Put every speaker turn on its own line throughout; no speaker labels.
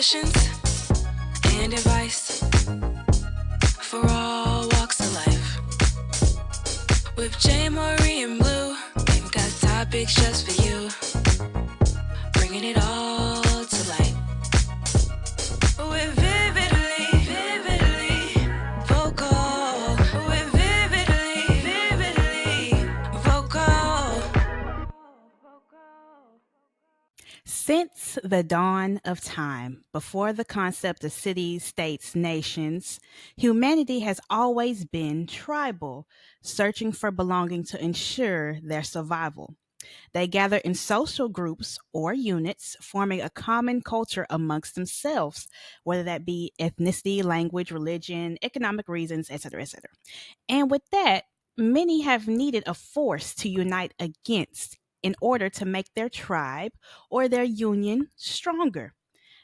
sessions and advice for all walks of life. With J. Marie and Blue, we've got topics just for you, bringing it all to light. We're vividly vocal. We're vividly vocal.
Since the dawn of time, before the concept of cities, states, nations, humanity has always been tribal, searching for belonging to ensure their survival. They gather in social groups or units, forming a common culture amongst themselves, whether that be ethnicity, language, religion, economic reasons, etc., etc. And with that, many have needed a force to unite against in order to make their tribe or their union stronger.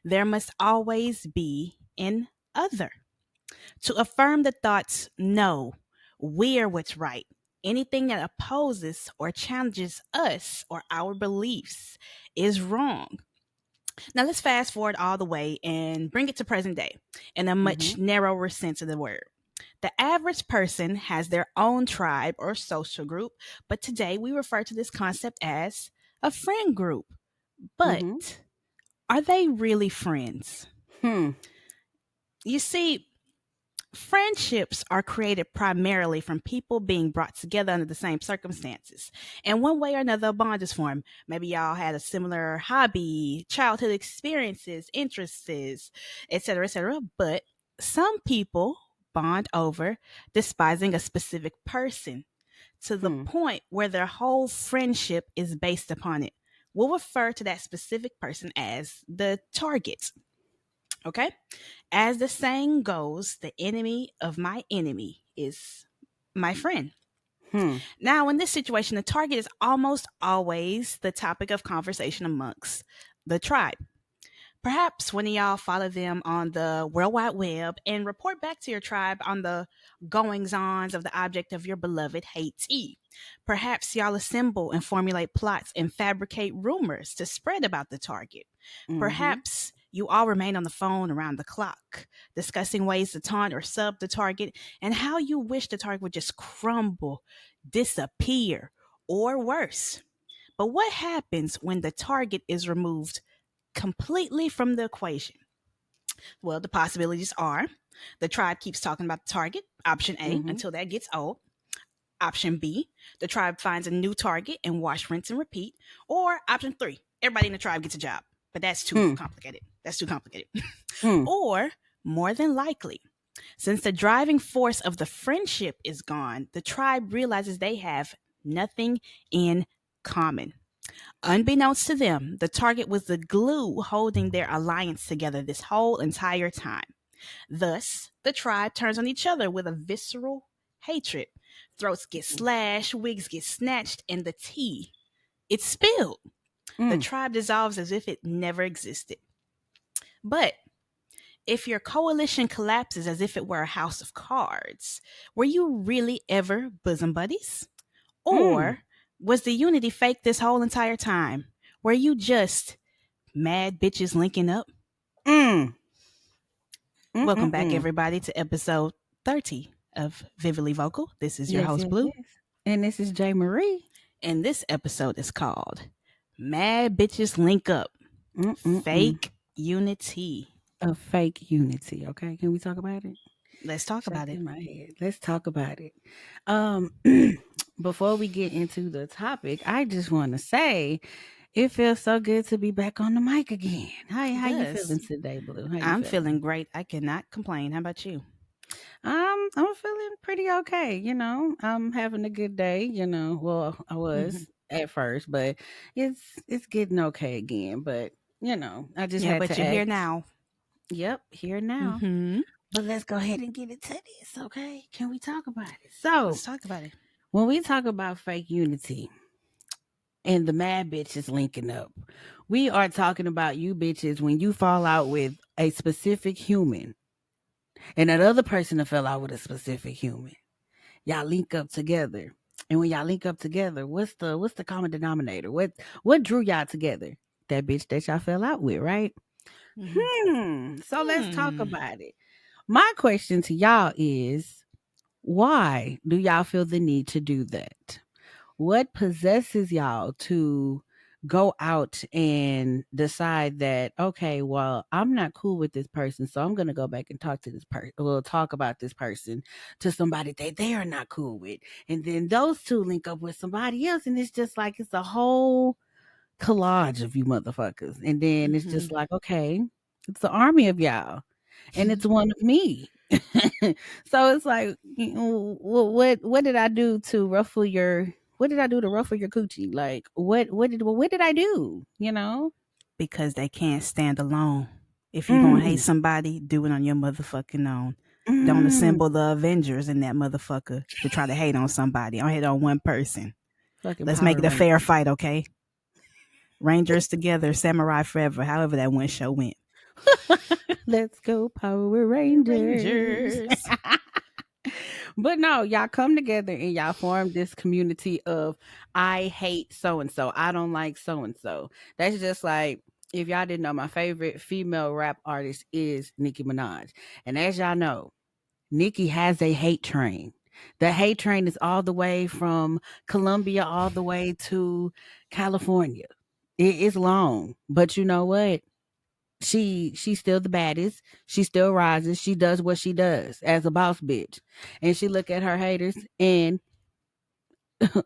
There must always be an other to affirm the thoughts, no, we're what's right. Anything that opposes or challenges us or our beliefs is wrong. Now let's fast forward all the way and bring it to present day in a much narrower sense of the word. The average person has their own tribe or social group, but today we refer to this concept as a friend group. But are they really friends? You see, friendships are created primarily from people being brought together under the same circumstances. And one way or another, a bond is formed. Maybe y'all had a similar hobby, childhood experiences, interests, etc., etc. But some people bond over despising a specific person to the point where their whole friendship is based upon it. We'll refer to that specific person as the target. Okay? As the saying goes, the enemy of my enemy is my friend. Now, in this situation, the target is almost always the topic of conversation amongst the tribe. Perhaps one of y'all follow them on the World Wide Web and report back to your tribe on the goings ons of the object of your beloved hatee. Perhaps y'all assemble and formulate plots and fabricate rumors to spread about the target. Perhaps you all remain on the phone around the clock, discussing ways to taunt or sub the target and how you wish the target would just crumble, disappear, or worse. But what happens when the target is removed completely from the equation? Well, the possibilities are the tribe keeps talking about the target, option A, until that gets old. Option B, the tribe finds a new target and wash, rinse, and repeat. Or option 3, everybody in the tribe gets a job. But that's too complicated. That's too complicated. Or, more than likely, since the driving force of the friendship is gone, the tribe realizes they have nothing in common. Unbeknownst to them, the target was the glue holding their alliance together this whole entire time. Thus, the tribe turns on each other with a visceral hatred. Throats get slashed, wigs get snatched, and the tea, it's spilled. The tribe dissolves as if it never existed. But if your coalition collapses as if it were a house of cards, were you really ever bosom buddies? Or was the unity fake this whole entire time? Were you just mad bitches linking up? Welcome back, everybody, to episode 30 of Vividly Vocal. This is your host, Blue.
Yes. And this is J. Marie.
And this episode is called Mad Bitches Link Up. Fake Unity.
A fake unity. Okay. Can we talk about it?
Let's talk about it.
In my head. Let's talk about it. Before we get into the topic, I just want to say it feels so good to be back on the mic again. How you feeling today, Blue?
I'm feeling great. I cannot complain. How about you?
I'm feeling pretty okay. You know, I'm having a good day. You know, well, I was at first, but it's getting okay again. But you know, I just had
but
to.
You're here now.
Yep, here now. But let's go ahead and get into this, okay? Can we talk about it? So
let's talk about it.
When we talk about fake unity and the mad bitches linking up, we are talking about you bitches when you fall out with a specific human and that other person that fell out with a specific human. Y'all link up together. And when y'all link up together, what's the common denominator? What drew y'all together? That bitch that y'all fell out with, right?
Mhm.
So let's talk
Hmm.
about it. My question to y'all is, why do y'all feel the need to do that? What possesses y'all to go out and decide that, okay, well, I'm not cool with this person, so I'm going to go back and talk to this person, well, talk about this person to somebody that they are not cool with. And then those two link up with somebody else. And it's just like, it's a whole collage of you motherfuckers. And then it's just
Mhm.
like, okay, it's an army of y'all, and it's one of me. So it's like, what did I do to ruffle your what did I do to ruffle your coochie? Like what did I do? You know?
Because they can't stand alone. If you gonna hate
Mm,
somebody, do it on your motherfucking own. Don't
mm,
assemble the Avengers in that motherfucker to try to hate on somebody. Don't hate on one person.
fucking
Let's make
Power
it a fair
Rangers.
fight, okay? Rangers together, samurai forever. However that one show went.
Let's go Power Rangers.
Rangers.
But no, y'all come together and y'all form this community of, I hate so and so. I don't like so and so. That's just like, if y'all didn't know, my favorite female rap artist is Nicki Minaj. And as y'all know, Nicki has a hate train. The hate train is all the way from Colombia all the way to California. It is long, but you know what? She's still the baddest. She still rises. She does what she does as a boss bitch. And she look at her haters and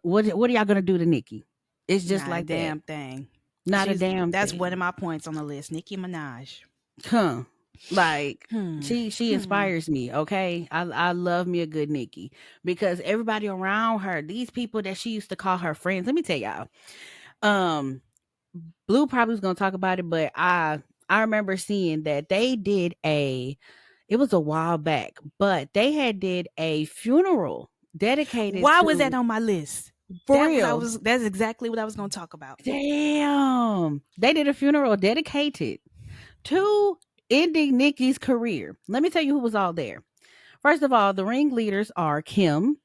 what are y'all gonna do to Nikki? It's just
Not a
like that.
damn thing.
Not a
She's
damn
That's one of
thing.
my points on the list. Nicki Minaj.
Huh. Like
Hmm.
she
Hmm.
inspires me, okay? I love me a good Nikki because everybody around her, these people that she used to call her friends, let me tell y'all. Um Blue probably was gonna talk about it, but I remember seeing that they did a it was a while back, but they had did a funeral dedicated
Why was that
to
on my list?
for real.
That's exactly what I was gonna talk about.
Damn. They did a funeral dedicated to ending Nikki's career. Let me tell you who was all there. First of all, the ringleaders are Kim.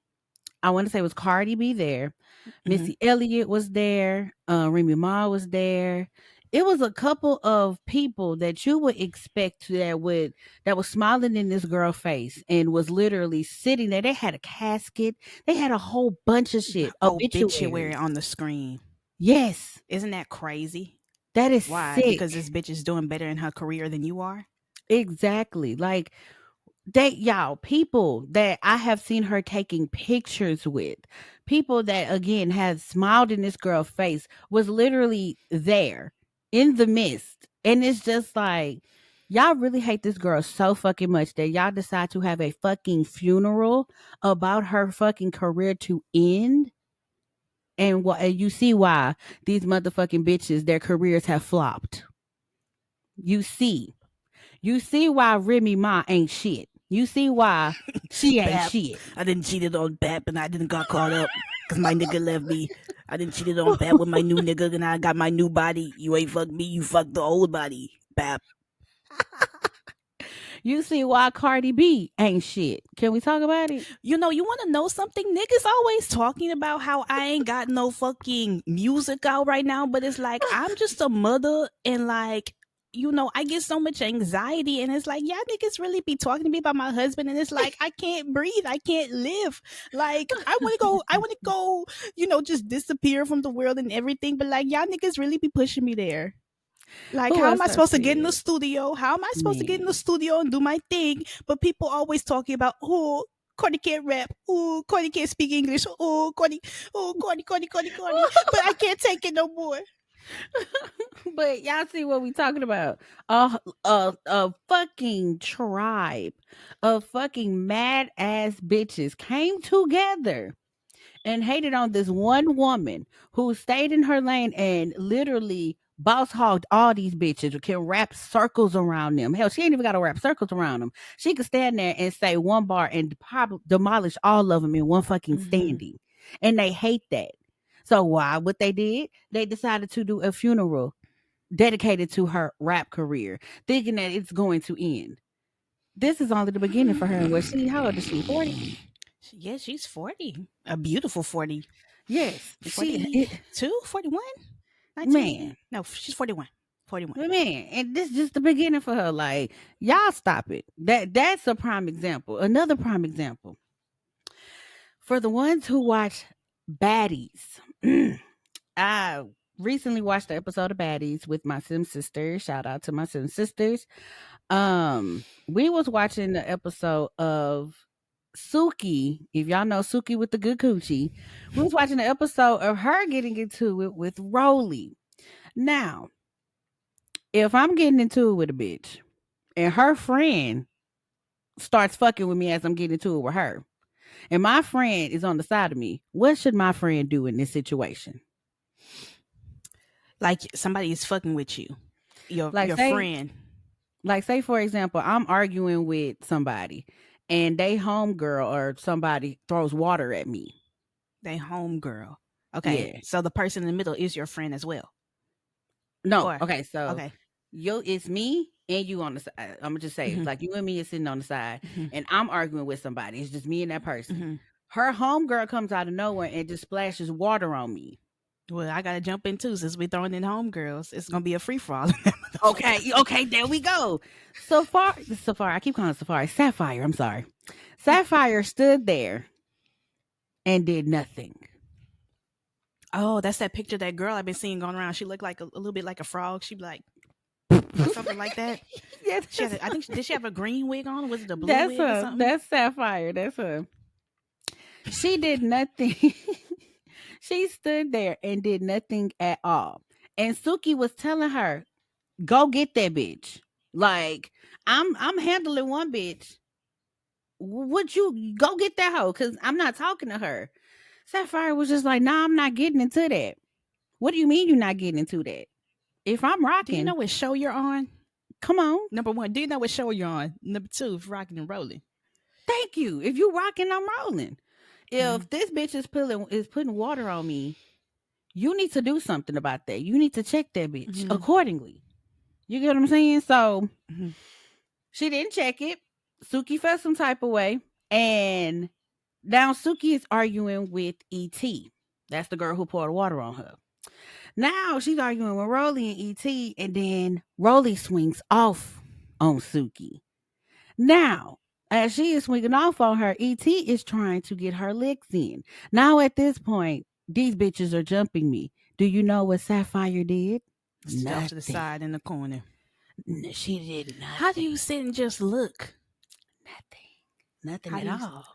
I want to say it was Cardi B there.
Hmm.
Missy Elliott was there. Remy Ma was there. It was a couple of people that you would expect that was smiling in this girl face and was literally sitting there. They had a casket. They had a whole bunch of shit,
Obituary
obituaries.
on the screen.
Yes,
Isn't that crazy?
that is
Why? Because
sick.
this bitch is doing better in her career than you are?
Exactly. Like they y'all, people that I have seen her taking pictures with, people that again had smiled in this girl's face, was literally there in the midst. And it's just like, y'all really hate this girl so fucking much that y'all decide to have a fucking funeral about her fucking career to end. And what, and you see why these motherfucking bitches, their careers have flopped. You see. You see why Remy Ma ain't shit. You see why she ain't
Bap.
shit.
I didn't cheated on Bap and I didn't got caught up because my nigga left me. I didn't cheated on Bap with my new nigga and I got my new body. You ain't fuck me, you fucked the old body. Bap.
You see why Cardi B ain't shit. Can we talk about it?
You want to know something? Niggas always talking about how I ain't got no fucking music out right now, but it's like I'm just a mother and like I get so much anxiety and it's like y'all niggas really be talking to me about my husband and it's like I can't breathe, I can't live. Like I want to go, just disappear from the world and everything, but like y'all niggas really be pushing me there. Like,
Who
how am
else
I
I
supposed to get in the
said?
studio? How am I supposed to get in the
Man.
studio and do my thing? But people always talking about, oh, Cordy can't rap. Oh, Cordy can't speak English. Cordy. But I can't take it no more.
But y'all see what we talking about? A fucking tribe of fucking mad ass bitches came together and hated on this one woman who stayed in her lane and literally boss hogged all these bitches who can wrap circles around them. Hell, she ain't even got to wrap circles around them. She could stand there and say one bar and demolish all of them in one fucking
Mm-hmm.
standing. And they hate that. So why? What they did? They decided to do a funeral dedicated to her rap career, thinking that it's going to end. This is only the beginning for her. And what how old is she? 40?
Yeah, she's 40. A beautiful 40.
Yes,
42, 41, 19.
man.
No, she's 41. 41.
Man, and this is just the beginning for her. Like, y'all stop it. That's a prime example. Another prime example. For the ones who watch Baddies. I recently watched the episode of Baddies with my Sim sisters. Shout out to my Sim sisters. We was watching the episode of Suki. If y'all know Suki with the good coochie, we was watching the episode of her getting into it with Rolly. Now, if I'm getting into it with a bitch and her friend starts fucking with me as I'm getting into it with her, and my friend is on the side of me, what should my friend do in this situation?
Like somebody is fucking with you,
Like
your
say
friend.
Like, say for example, I'm arguing with somebody and they homegirl or somebody throws water at me.
They home girl. Okay,
Yeah.
so the person in the middle is your friend as well,
No.
or
Okay. So
okay.
it's me and you on the side. I'm gonna just say it's
Hmm.
like you and me is sitting on the side,
Hmm.
and I'm arguing with somebody. It's just me and that person.
Hmm.
Her homegirl comes out of nowhere and just splashes water on me.
Well, I gotta jump in too since we're throwing in home girls. It's gonna be a free for all.
Okay. Okay. There we go. Safari. I keep calling it Safari. Sapphire. I'm sorry. Sapphire stood there and did nothing.
Oh, that's that picture of that girl I've been seeing going around. She looked like a little bit like a frog. She be like or something like that.
Yeah,
She had, I think, did she have a green wig on? Was it a blue
that's
wig or
her.
something?
That's Sapphire. That's her. She did nothing. She stood there and did nothing at all. And Suki was telling her, "Go get that bitch." Like, I'm handling one bitch. Would you go get that hoe? Cause I'm not talking to her. Sapphire was just like, "Nah, I'm not getting into that." What do you mean you're not getting into that? If I'm
Do you know
rocking,
what show you're on?
come on.
Number one, do you know what show you're on? Number two, if rocking and rolling.
Thank you. If you rocking, I'm rolling.
Mm-hmm.
If this bitch is putting water on me, you need to do something about that. You need to check that bitch
Mm-hmm.
accordingly. You get what I'm saying? So
Mm-hmm.
she didn't check it. Suki felt some type of way. And now Suki is arguing with E.T. That's the girl who poured water on her. Now she's arguing with Rolly and E.T. And then Rolly swings off on Suki. Now, as she is swinging off on her, E.T. is trying to get her licks in. Now, at this point, these bitches are jumping me. Do you know what Sapphire did?
Sit off to the
Nothing.
side in the corner.
She did
How do
nothing.
you sit and just look?
Nothing. Nothing
How
at
do you?
all.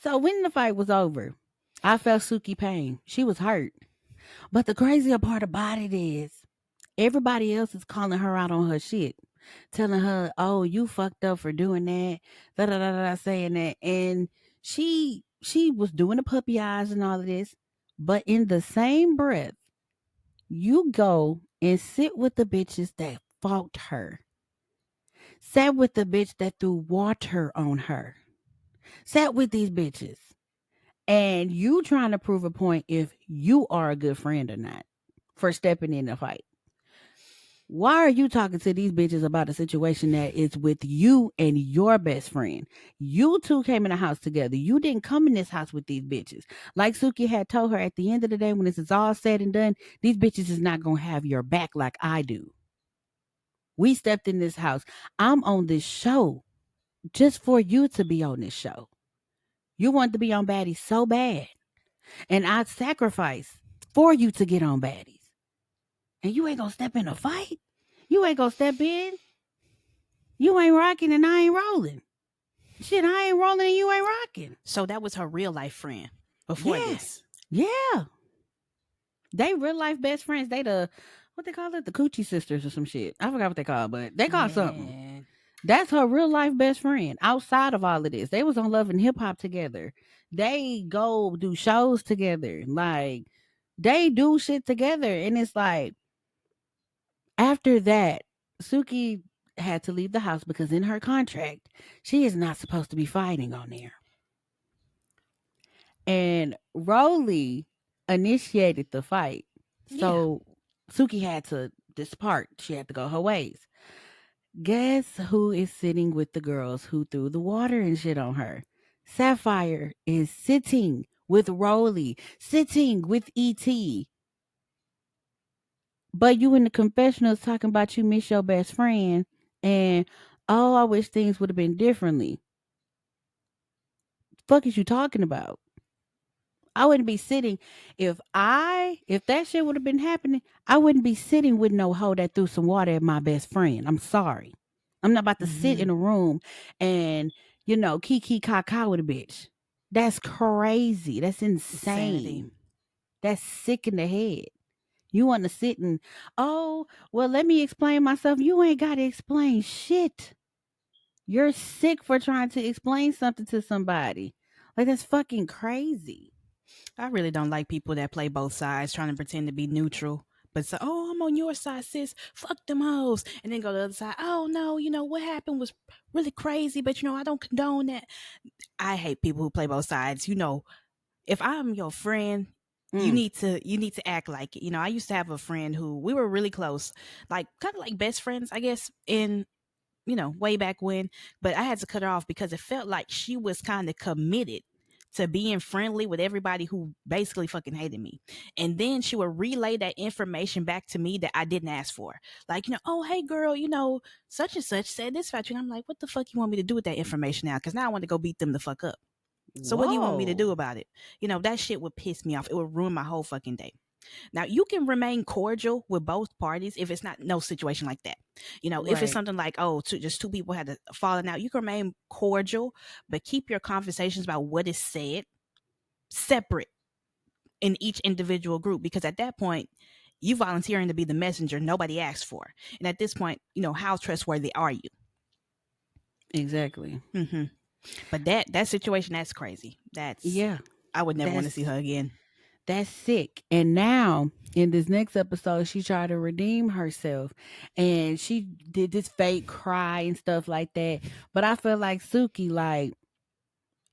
So when the fight was over, I felt Suki pain. She was hurt. But the crazier part about it is everybody else is calling her out on her shit, telling her, "Oh, you fucked up for doing that," da da da da, saying that, and she was doing the puppy eyes and all of this. But in the same breath, you go and sit with the bitches that fought her, sat with the bitch that threw water on her, sat with these bitches, and you trying to prove a point if you are a good friend or not for stepping in the fight. Why are you talking to these bitches about a situation that is with you and your best friend? You two came in the house together. You didn't come in this house with these bitches. Like Suki had told her, at the end of the day, when this is all said and done, these bitches is not going to have your back like I do. We stepped in this house. I'm on this show just for you to be on this show. You want to be on Baddies so bad. And I'd sacrifice for you to get on Baddies. And you ain't going to step in a fight? You ain't going to step in? You ain't rocking and I ain't rolling. Shit, I ain't rolling and you ain't rocking.
So that was her real life friend before
Yeah.
this.
Yeah. They real life best friends. They what they call it? The Coochie sisters or some shit. I forgot what they call, but they call something.
Man.
That's her real life best friend. Outside of all of this, they was on Love and Hip Hop together. They go do shows together. Like they do shit together, and it's like after that, Suki had to leave the house because in her contract, she is not supposed to be fighting on there. And Rolly initiated the fight.
Yeah.
So Suki had to depart. She had to go her ways. Guess who is sitting with the girls who threw the water and shit on her? Sapphire is sitting with Rolly, sitting with E.T. But you in the confessionals talking about you miss your best friend and oh, I wish things would have been differently. Fuck is you talking about? I wouldn't be sitting if that shit would have been happening, I wouldn't be sitting with no hoe that threw some water at my best friend. I'm sorry. I'm not about to sit
Hmm.
in a room and, kiki kaka with a bitch. That's crazy. That's
Insanity.
insane. That's sick in the head. You want to sit and, oh, well, let me explain myself. You ain't got to explain shit. You're sick for trying to explain something to somebody. Like, that's fucking crazy.
I really don't like people that play both sides, trying to pretend to be neutral. But say, oh, I'm on your side, sis. Fuck them hoes. And then go to the other side. Oh, no, what happened was really crazy, but I don't condone that. I hate people who play both sides. If I'm your friend,
Mm,
you need to act like it. I used to have a friend who we were really close, like kind of like best friends, I guess, in way back when, but I had to cut her off because it felt like she was kind of committed to being friendly with everybody who basically fucking hated me. And then she would relay that information back to me that I didn't ask for. Like, oh, hey girl, such and such said this about you. And I'm like, what the fuck you want me to do with that information now? Because now I want to go beat them the fuck up. So what do you want me to do
whoa.
about it? That shit would piss me off. It would ruin my whole fucking day. Now, you can remain cordial with both parties if it's not no situation like that. If it's
Right.
something like, oh, just two people had a falling out, you can remain cordial, but keep your conversations about what is said separate in each individual group because at that point, you volunteering to be the messenger nobody asked for. And at this point, how trustworthy are you?
Exactly.
Hmm. But that situation, that's crazy.
Yeah.
I would never want to see
That's
her again.
that's sick. And now in this next episode, she tried to redeem herself and she did this fake cry and stuff like that. But I feel like Suki, like,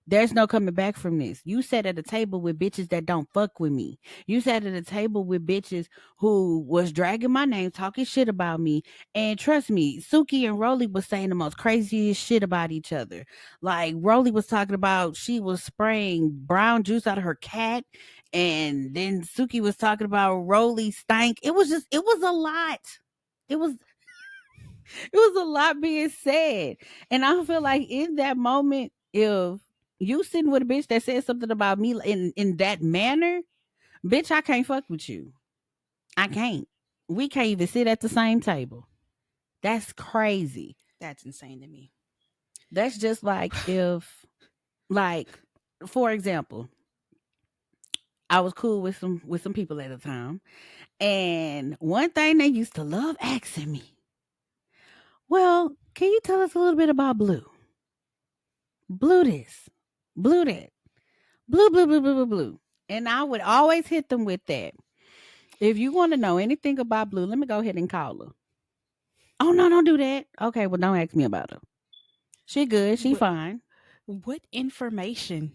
there's no coming back from this. You sat at a table with bitches that don't fuck with me. You sat at a table with bitches who was dragging my name, talking shit about me. And trust me, Suki and Rolly was saying the most craziest shit about each other. Like Rolly was talking about she was spraying brown juice out of her cat. And then Suki was talking about Rolly stank. It was a lot. It was it was a lot being said. And I feel like in that moment, if you sitting with a bitch that said something about me in that manner, bitch, I can't fuck with you. I can't. We can't even sit at the same table. That's crazy.
That's insane to me.
That's just like if, like, for example, I was cool with some people at the time, and one thing they used to love asking me, well, can you tell us a little bit about Blue? Blue this, Blue that. Blue, blue, blue, blue, blue, blue. And I would always hit them with that. If you want to know anything about Blue, let me go ahead and call her. Oh no, don't do that. Okay, well don't ask me about her. She good, she
What
fine.
what information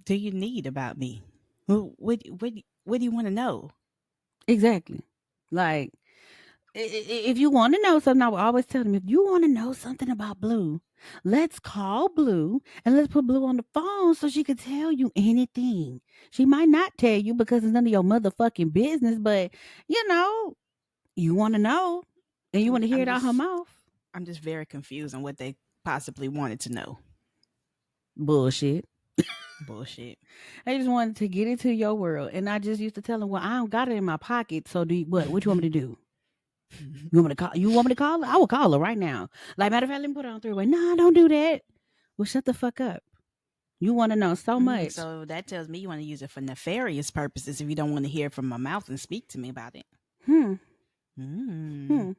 do you need about me? What do you want to know?
Exactly. Like if you want to know something, I would always tell them if you want to know something about Blue, let's call Blue and let's put Blue on the phone so she could tell you anything. She might not tell you because it's none of your motherfucking business, but you know, you want to know and you
I'm
want to hear
I'm
it out her
just
mouth.
I'm just very confused on what they possibly wanted to know.
Bullshit.
Bullshit.
I just wanted to get into your world. And I just used to tell them, well, I don't got it in my pocket. So do you, what you want me to do? You want me to call her? I will call her right now. Like, matter of fact, let me put it on three way. Nah, don't do that. Well, shut the fuck up. You want to know so much.
So that tells me you want to use it for nefarious purposes if you don't want to hear it from my mouth and speak to me about it.
Hmm.
Mm.
Hmm.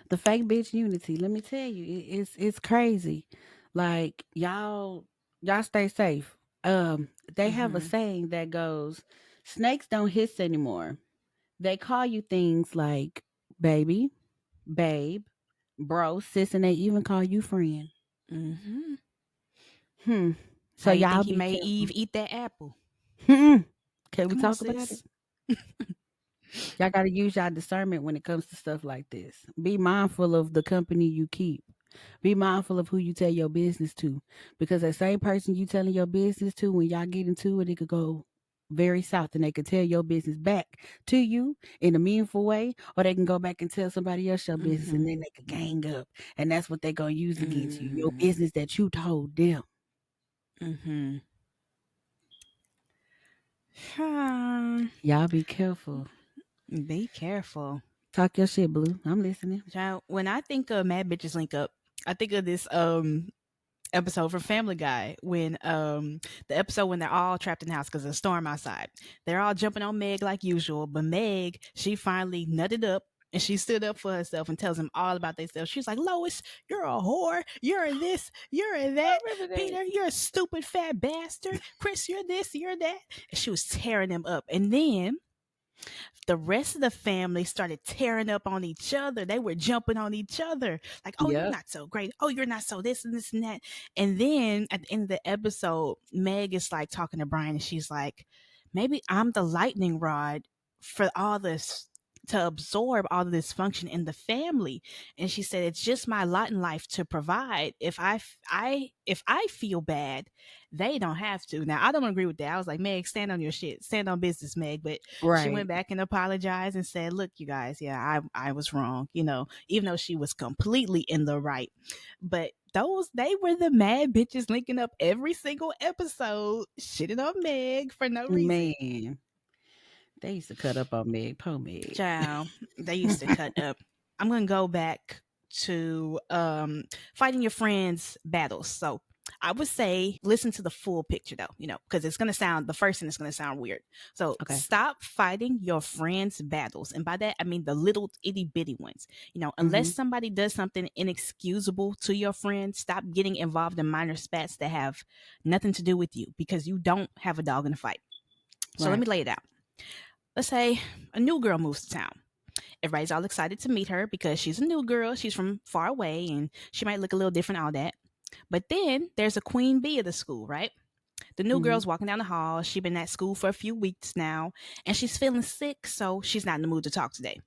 The fake bitch unity. Let me tell you, it's crazy. Like y'all stay safe. They have a
Mm-hmm.
saying that goes, snakes don't hiss anymore. They call you things like baby, babe, bro, sis, and they even call you friend.
Mm-hmm.
Hmm. So
How you
y'all
think he
be
made
careful.
Eve eat that apple?
Hmm. Can we
Come on,
talk about it?
sis.
Y'all got to use y'all discernment when it comes to stuff like this. Be mindful of the company you keep. Be mindful of who you tell your business to, because that same person you telling your business to, when y'all get into it, it could go. very south, and they can tell your business back to you in a meaningful way, or they can go back and tell somebody else your business, and
Mhm.
then they can gang up, and that's what they're gonna use against you. Your
Mm.
business that you told them.
Mhm. Hmm.
Y'all be careful.
Be careful.
Talk your shit, Blue. I'm listening.
Child, when I think of Mad Bitches Link Up, I think of this episode from Family Guy when the episode when they're all trapped in the house because of a storm outside. They're all jumping on Meg like usual, but Meg, she finally nutted up and she stood up for herself and tells them all about themselves. She's like, Lois, you're a whore. You're a this. You're a
I
that.
remember that.
Peter, you're a stupid fat bastard. Chris, you're this. You're that. And she was tearing them up. And then the rest of the family started tearing up on each other. They were jumping on each other. Like, oh, you're
Yep.
not so great. Oh, you're not so this and this and that. And then at the end of the episode, Meg is like talking to Brian and she's like, maybe I'm the lightning rod for all this to absorb all the dysfunction in the family. And she said, it's just my lot in life to provide. If I feel bad, they don't have to. Now I don't agree with that. I was like, Meg, stand on your shit, stand on business, Meg. But she went
Right.
back and apologized and said, look, you guys, yeah, I was wrong, even though she was completely in the right. But they were the mad bitches linking up every single episode, shitting on Meg for no reason.
Man, they used to cut up on Meg. Poor Meg.
Child, they used to cut up. I'm gonna go back to fighting your friends' battles. So I would say listen to the full picture though, because it's gonna sound the first thing is gonna sound weird. So
Okay.
stop fighting your friends' battles. And by that I mean the little itty bitty ones. Unless
Mm-hmm.
somebody does something inexcusable to your friend, stop getting involved in minor spats that have nothing to do with you because you don't have a dog in the fight. So let
Right.
me lay it out. Let's say a new girl moves to town. Everybody's all excited to meet her because she's a new girl. She's from far away and she might look a little different, all that. But then there's a queen bee of the school, right? The new
Mm-hmm.
girl's walking down the hall. She's been at school for a few weeks now and she's feeling sick, so she's not in the mood to talk today.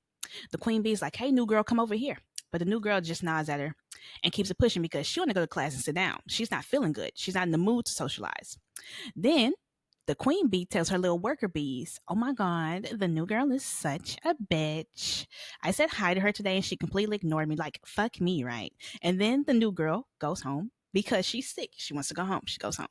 The queen bee's like, hey, new girl, come over here. But the new girl just nods at her and keeps it pushing because she want to go to class and sit down. She's not feeling good. She's not in the mood to socialize. Then the queen bee tells her little worker bees, oh my God, the new girl is such a bitch. I said hi to her today and she completely ignored me, like, fuck me, right? And then the new girl goes home because she's sick. She wants to go home. She goes home.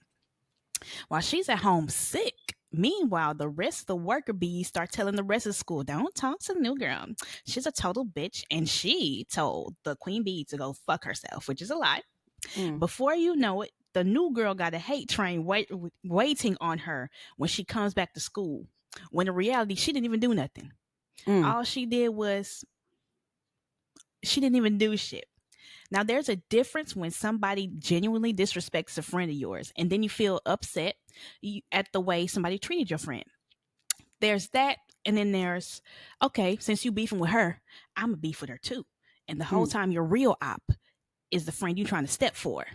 While she's at home sick, meanwhile, the rest of the worker bees start telling the rest of the school, don't talk to the new girl. She's a total bitch. And she told the queen bee to go fuck herself, which is a lie.
Mm.
Before you know it, the new girl got a hate train waiting on her when she comes back to school. When in reality, she didn't even do nothing.
Mm.
All she did was she didn't even do shit. Now, there's a difference when somebody genuinely disrespects a friend of yours, and then you feel upset at the way somebody treated your friend. There's that, and then there's, okay, since you beefing with her, I'm a beef with her too. And the whole
Mm.
time your real op is the friend you trying to step for.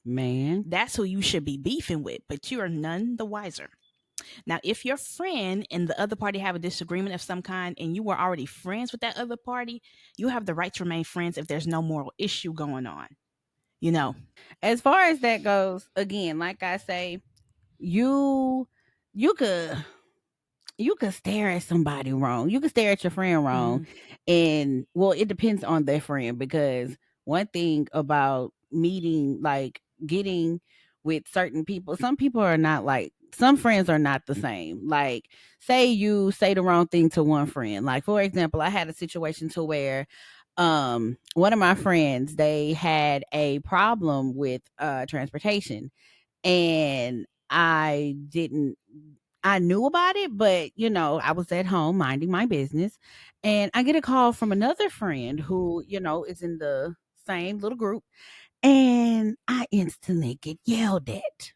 Man.
That's who you should be beefing with, but you are none the wiser. Now, if your friend and the other party have a disagreement of some kind and you were already friends with that other party, you have the right to remain friends if there's no moral issue going on. You know.
As far as that goes, again, like I say, you you could you could stare at somebody wrong. You could stare at your friend wrong.
Mm-hmm.
And well, it depends on their friend, because one thing about meeting, like getting with certain people, some people are not like, some friends are not the same. Like, say you say the wrong thing to one friend. Like, for example, I had a situation to where one of my friends, they had a problem with transportation, and I knew about it, but I was at home minding my business, and I get a call from another friend who, is in the same little group, and I instantly get yelled at.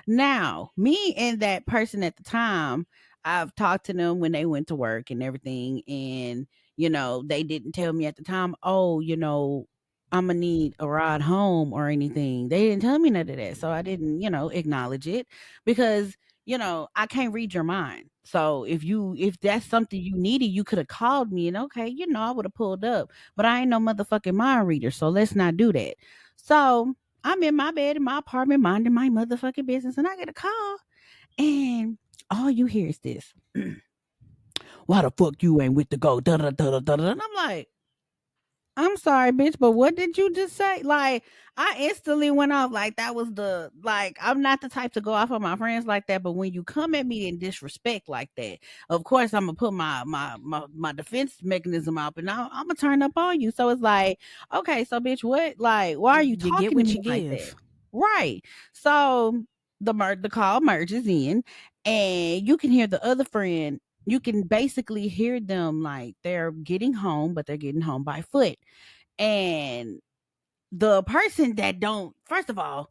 Now, me and that person at the time, I've talked to them when they went to work and everything, and they didn't tell me at the time, oh, I'm gonna need a ride home or anything. They didn't tell me none of that, so I didn't, acknowledge it, because I can't read your mind. So if that's something you needed, you could have called me, and okay, I would have pulled up. But I ain't no motherfucking mind reader, so let's not do that. So I'm in my bed in my apartment minding my motherfucking business, and I get a call, and all you hear is this. Why the fuck you ain't with the go? Da da da da da. And I'm like, I'm sorry, bitch, but what did you just say? Like, I instantly went off. Like, that was the like. I'm not the type to go off on my friends like that. But when you come at me in disrespect like that, of course I'm gonna put my defense mechanism up, and I'm gonna turn up on you. So it's like, okay, so bitch, what? Like, why are you
You get
talking to
what
me
you
like that?
give.
Right. So the call merges in, and you can hear the other friend. You can basically hear them like they're getting home, but they're getting home by foot. And the person that don't, first of all,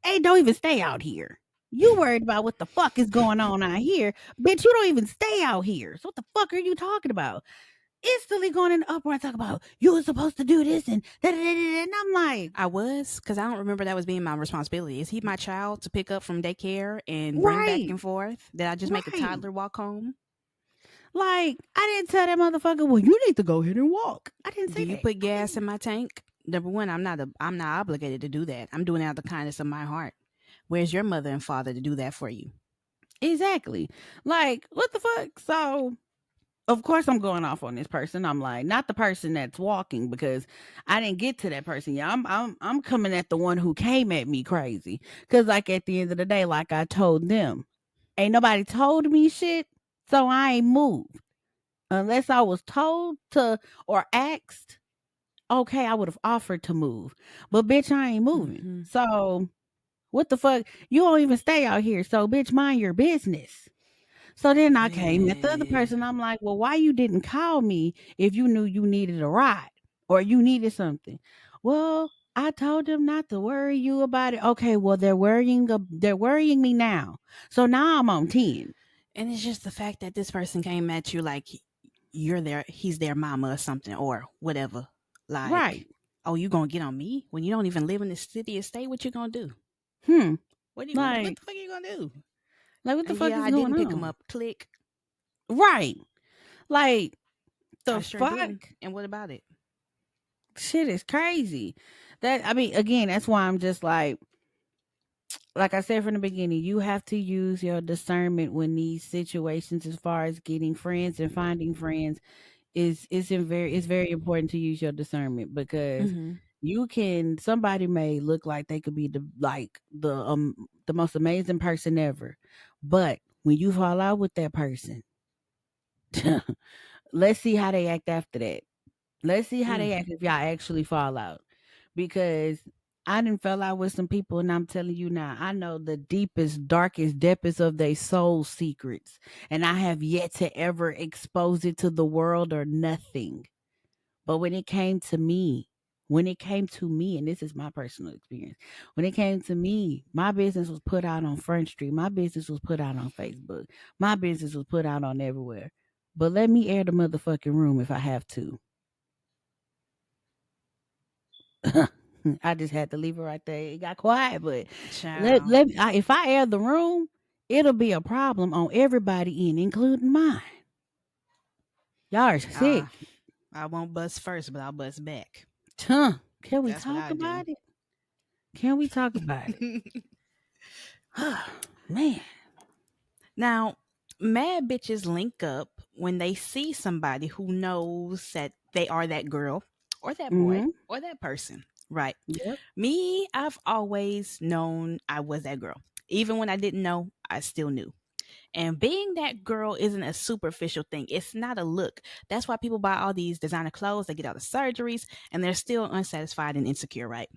hey, don't even stay out here. You worried about what the fuck is going on out here. Bitch, you don't even stay out here. So what the fuck are you talking about? Instantly going in the uproar and talk about you were supposed to do this and da da da da. And I'm like,
I was, because I don't remember that was being my responsibility. Is he my child to pick up from daycare and bring back
right,
and forth? Did I just make a
right.
toddler walk home?
Like, I didn't tell that motherfucker, well, you need to go ahead and walk. I didn't
Do
say
you
that.
put
I
gas in
didn't.
my tank? Number one, I'm not obligated to do that. I'm doing it out of the kindness of my heart. Where's your mother and father to do that for you?
Exactly. Like, what the fuck? So of course I'm going off on this person. I'm like, not the person that's walking because I didn't get to that person. Yeah, I'm coming at the one who came at me crazy. Cause like at the end of the day, like I told them, ain't nobody told me shit, so I ain't moved. Unless I was told to or asked, okay, I would have offered to move. But bitch, I ain't moving.
Hmm.
So what the fuck? You don't even stay out here. So bitch, mind your business. So then I came at the other
Man.
person. I'm like, well, why you didn't call me if you knew you needed a ride or you needed something? Well, I told them not to worry you about it. Okay, well they're worrying me now. So now I'm on 10.
And it's just the fact that this person came at you like he's their mama or something or whatever.
Right.
Like, oh, you gonna get on me when you don't even live in the city or state? What you gonna do?
Hmm.
What
Like
the fuck you gonna do?
what the
And
fuck
yeah,
is
I
going
didn't pick him
on?
up. Click.
Right. Like the
I sure didn't.
fuck?
And what about it?
Shit is crazy. That I mean, again, that's why I'm just like I said from the beginning, you have to use your discernment when these situations, as far as getting friends and finding friends, it's very important to use your discernment because
Hmm.
you can somebody may look like they could be the most amazing person ever, but when you fall out with that person, let's see how they act after that. Let's see how
Mm.
they act if y'all actually fall out. Because I didn't fell out with some people, and I'm telling you now, I know the deepest, darkest depths of their soul secrets. And I have yet to ever expose it to the world or nothing. But when it came to me, and this is my personal experience, when it came to me, my business was put out on Front Street. My business was put out on Facebook. My business was put out on everywhere. But let me air the motherfucking room if I have to. I just had to leave it right there. It got quiet, but
Child.
if I air the room, it'll be a problem on everybody in, including mine. Y'all are
Uh,
sick.
I won't bust first, but I'll bust back.
Huh. Can we
That's what
talk
I do.
about it? Can we talk about it? Man.
Now, mad bitches link up when they see somebody who knows that they are that girl or that boy
Mm-hmm.
or that person. Right.
Yep.
Me, I've always known I was that girl. Even when I didn't know, I still knew. And being that girl isn't a superficial thing. It's not a look. That's why people buy all these designer clothes, they get all the surgeries, and they're still unsatisfied and insecure, right?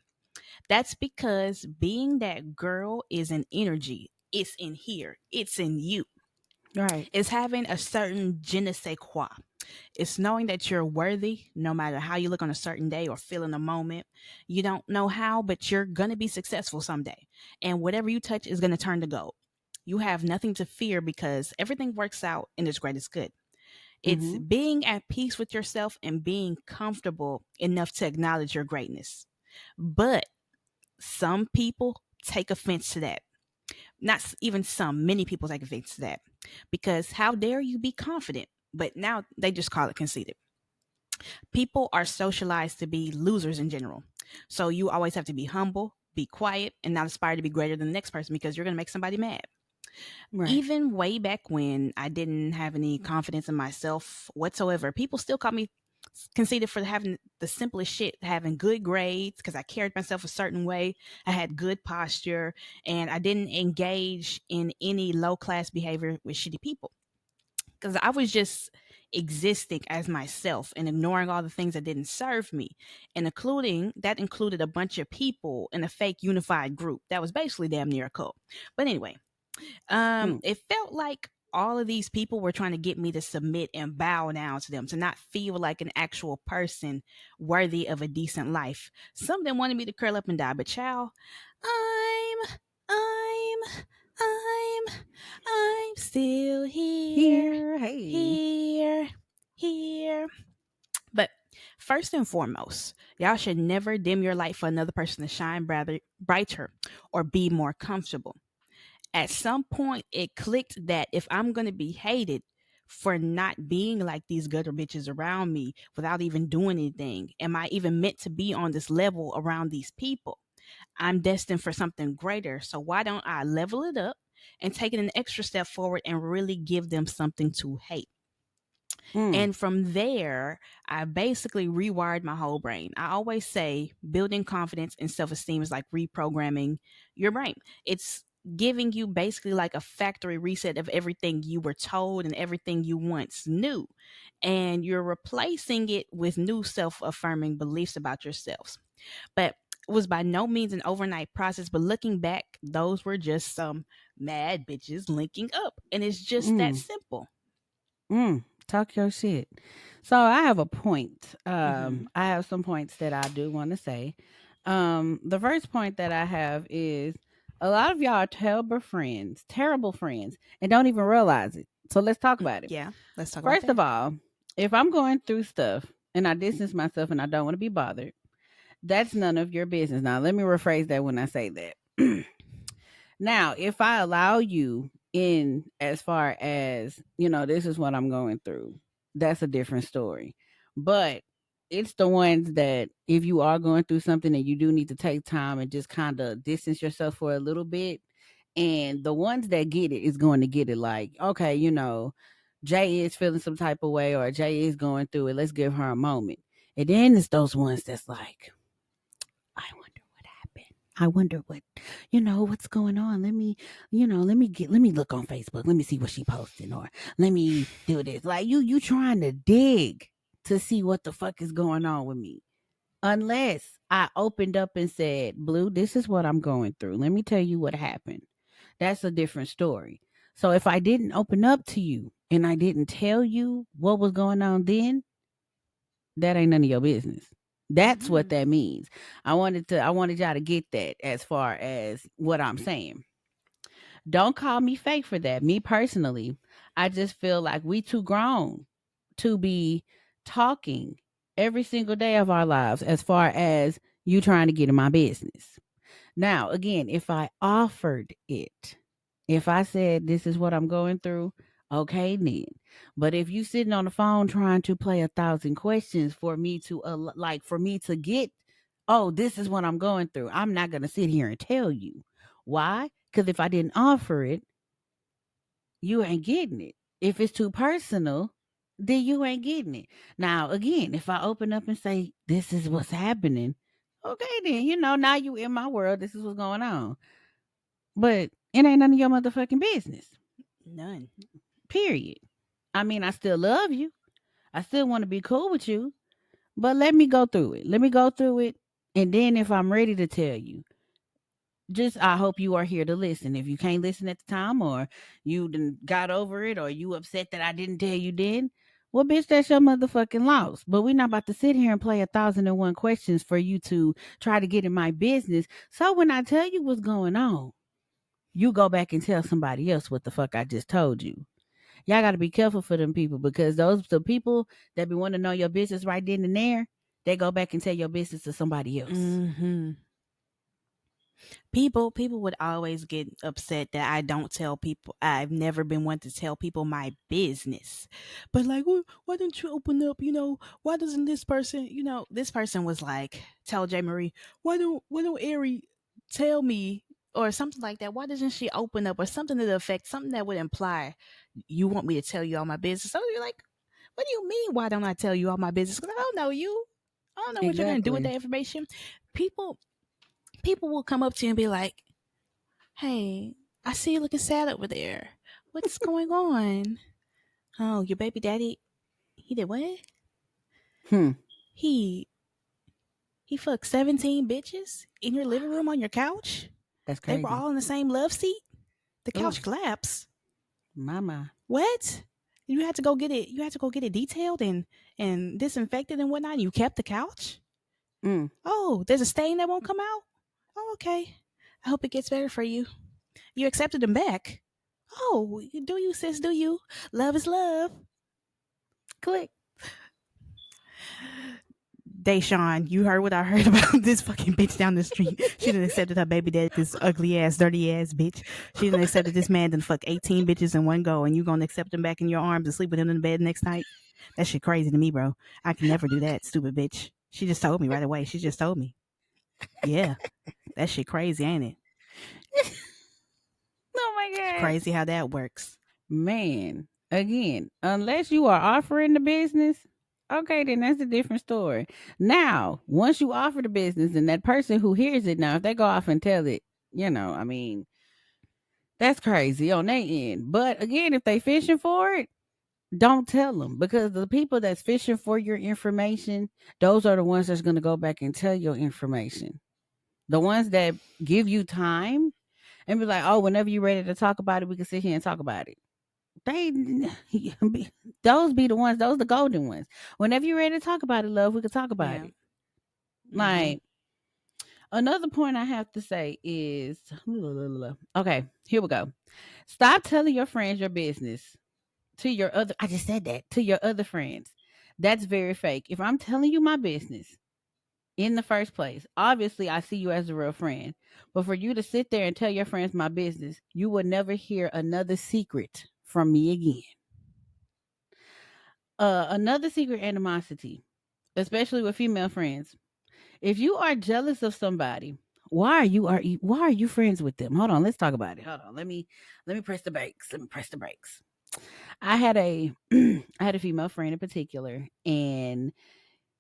That's because being that girl is an energy. It's in here. It's in you.
Right.
It's having a certain je ne sais quoi. It's knowing that you're worthy no matter how you look on a certain day or feel in a moment. You don't know how, but you're going to be successful someday. And whatever you touch is going to turn to gold. You have nothing to fear because everything works out in its greatest good. It's
Mm-hmm.
being at peace with yourself and being comfortable enough to acknowledge your greatness. But some people take offense to that. Not even some, many people take offense to that. Because how dare you be confident? But now they just call it conceited. People are socialized to be losers in general. So you always have to be humble, be quiet, and not aspire to be greater than the next person because you're going to make somebody mad.
Right.
Even way back when I didn't have any confidence in myself whatsoever, people still called me conceited for having the simplest shit, having good grades because I carried myself a certain way. I had good posture and I didn't engage in any low class behavior with shitty people because I was just existing as myself and ignoring all the things that didn't serve me, and including that included a bunch of people in a fake unified group that was basically damn near a cult. But anyway,
Hmm.
it felt like all of these people were trying to get me to submit and bow down to them, to not feel like an actual person worthy of a decent life. Some of them wanted me to curl up and die, but child, I'm, I'm, I'm, I'm still here,
Here, hey.
here, here. But first and foremost, y'all should never dim your light for another person to shine brighter or be more comfortable. At some point it clicked that if I'm going to be hated for not being like these gutter bitches around me without even doing anything, am I even meant to be on this level around these people? I'm destined for something greater. So why don't I level it up and take it an extra step forward and really give them something to hate?
Mm.
And from there, I basically rewired my whole brain. I always say building confidence and self esteem is like reprogramming your brain. It's giving you basically like a factory reset of everything you were told and everything you once knew. And you're replacing it with new self affirming beliefs about yourselves. But it was by no means an overnight process. But looking back, those were just some mad bitches linking up. And it's just that
Mm.
simple.
Talk your shit. So I have a point.
Hmm.
I have some points that I do want to say. The first point that I have is a lot of y'all are terrible friends, and don't even realize it. So let's talk about it.
Yeah, let's talk about
First of
that.
all, if I'm going through stuff and I distance myself and I don't want to be bothered, that's none of your business. Now, let me rephrase that when I say that. Now, if I allow you in as far as, this is what I'm going through, that's a different story. But it's the ones that if you are going through something and you do need to take time and just kind of distance yourself for a little bit, and the ones that get it is going to get it like, okay, Jay is feeling some type of way or Jay is going through it. Let's give her a moment. And then it's those ones that's like, I wonder what happened. I wonder what's going on. Let me look on Facebook. Let me see what she posting or let me do this. Like you trying to dig to see what the fuck is going on with me. Unless I opened up and said, Blue, this is what I'm going through. Let me tell you what happened. That's a different story. So if I didn't open up to you and I didn't tell you what was going on then, that ain't none of your business. That's what
Hmm.
that means. I wanted y'all to get that as far as what I'm saying. Don't call me fake for that. Me personally, I just feel like we too grown to be talking every single day of our lives as far as you trying to get in my business. Now, again, if I offered it, if I said this is what I'm going through, okay then. But if you sitting on the phone trying to play 1,000 questions for me to for me to get, oh, this is what I'm going through, I'm not gonna sit here and tell you. Why? Because if I didn't offer it, you ain't getting it. If it's too personal, then you ain't getting it. Now, again, if I open up and say this is what's happening, okay then, now you in my world, this is what's going on. But it ain't none of your motherfucking business.
None.
Period. I mean, I still love you. I still want to be cool with you. But let me go through it. Let me go through it. And then if I'm ready to tell you, just I hope you are here to listen. If you can't listen at the time or you done got over it or you upset that I didn't tell you then, well, bitch, that's your motherfucking loss. But we're not about to sit here and play 1,001 questions for you to try to get in my business. So when I tell you what's going on, you go back and tell somebody else what the fuck I just told you. Y'all got to be careful for them people because those the people that be wanting to know your business right then and there, they go back and tell your business to somebody else.
Hmm. People would always get upset that I don't tell people. I've never been one to tell people my business. But like, why don't you open up? Why doesn't this person? This person was like, tell J Marie, why don't Ari tell me? or something like that. Why doesn't she open up or something to the effect, something that would imply you want me to tell you all my business? So you're like, what do you mean? Why don't I tell you all my business? Because I don't know you. I don't know what you're gonna do with
Exactly.
that information. People, people will come up to you and be like, "Hey, I see you looking sad over there. What's going on? Oh, your baby daddy, he did what?
Hmm.
He he fucked 17 bitches in your living room on your couch.
That's
They were
crazy.
all in the same love seat. The
Oh,
couch collapsed.
mama.
What? You had to go get it. You had to go get it detailed and disinfected and whatnot. And you kept the couch.
Mm.
Oh, there's a stain that won't come out. Oh, okay. I hope it gets better for you. You accepted them back. Oh, do you, sis? Do you? Love is love.
Click.
Deshaun, you heard what I heard about this fucking bitch down the street. She done accepted her baby daddy, this ugly ass, dirty ass bitch. She done accepted this man done fuck 18 bitches in one go, and you gonna accept him back in your arms and sleep with him in the bed next night? That shit crazy to me, bro. I can never do that, stupid bitch. She just told me right away. She just told me. Yeah, that shit crazy, ain't it?
Oh my God.
Crazy how that works.
Man, again, unless you are offering the business, okay, then that's a different story. Now, once you offer the business and that person who hears it now, if they go off and tell it, I mean, that's crazy on their end. But again, if they fishing for it, don't tell them because the people that's fishing for your information, those are the ones that's going to go back and tell your information. The ones that give you time and be like, oh, whenever you're ready to talk about it, we can sit here and talk about it. They those be the ones, those the golden ones. Whenever you're ready to talk about it, love, we can talk about
Yeah.
it.
Mm-hmm.
Like another point I have to say is okay, here we go. Stop telling your friends your business to your other I just said that to your other friends. That's very fake. If I'm telling you my business in the first place, obviously I see you as a real friend. But for you to sit there and tell your friends my business, you will never hear another secret from me again. Another secret animosity, especially with female friends. If you are jealous of somebody, why are you friends with them? Hold on, let's talk about it. Hold on, let me press the brakes. Let me press the brakes. I had a I had a female friend in particular, and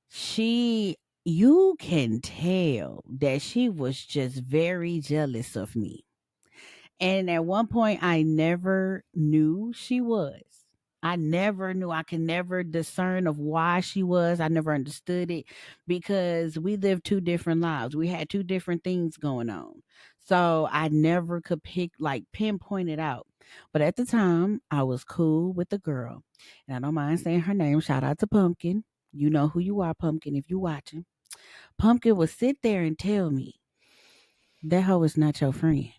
she you can tell that she was just very jealous of me. And at one point, I never knew she was. I never knew. I could never discern of why she was. I never understood it because we lived two different lives. We had two different things going on. So I never could pinpoint it out. But at the time, I was cool with the girl. And I don't mind saying her name. Shout out to Pumpkin. You know who you are, Pumpkin, if you watching. Pumpkin would sit there and tell me, that hoe is not your friend.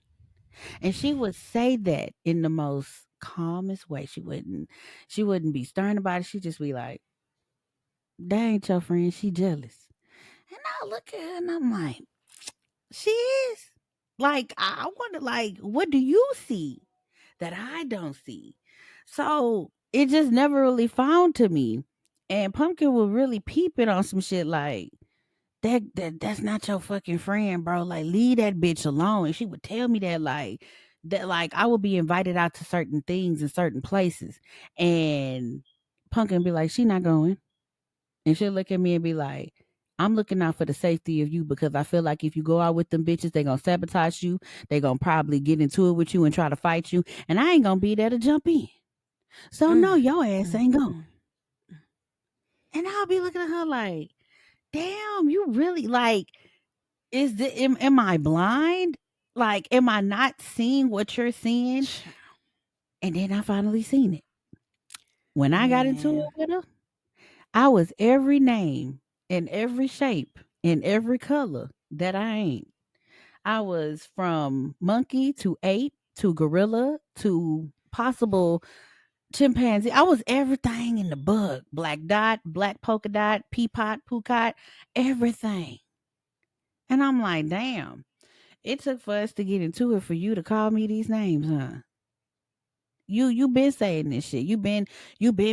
And she would say that in the most calmest way. She wouldn't be stern about it. She'd just be like, that ain't your friend. She jealous. And I look at her and I'm like, she is? Like, I wonder, like, what do you see that I don't see? So it just never really found to me. And Pumpkin would really peep it on some shit like, that's not your fucking friend, bro. Like, leave that bitch alone. And she would tell me that I would be invited out to certain things in certain places. And Pumpkin be like, she not going. And she'll look at me and be like, I'm looking out for the safety of you because I feel like if you go out with them bitches, they gonna sabotage you. They gonna probably get into it with you and try to fight you. And I ain't gonna be there to jump in. So
Mm,
no, your ass
mm,
ain't going.
mm.
And I'll be looking at her like, damn, you really like am I blind? Like, am I not seeing what you're seeing? And then I finally seen it. When I got into it
Man.
with her, I was every name and every shape and every color that I ain't. I was from monkey to ape to gorilla to possible chimpanzee. I was everything in the book. Black dot, black polka dot, peapot, poocot, everything. And I'm like, damn. It took for us to get into it for you to call me these names, huh? You been saying this shit. You been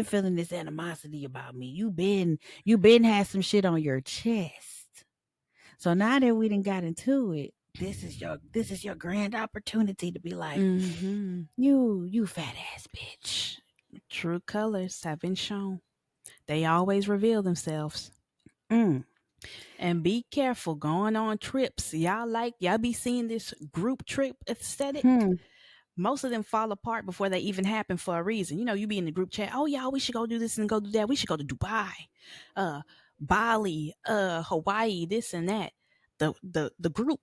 feeling this animosity about me. You been had some shit on your chest. So now that we done got into it, this is your grand opportunity to be like,
Mm-hmm.
you fat ass bitch.
True colors have been shown. They always reveal themselves.
Mm.
And be careful going on trips. Y'all be seeing this group trip aesthetic.
Hmm.
Most of them fall apart before they even happen for a reason. You be in the group chat. Oh, y'all, we should go do this and go do that. We should go to Dubai, uh, Bali, Hawaii, this and that. The group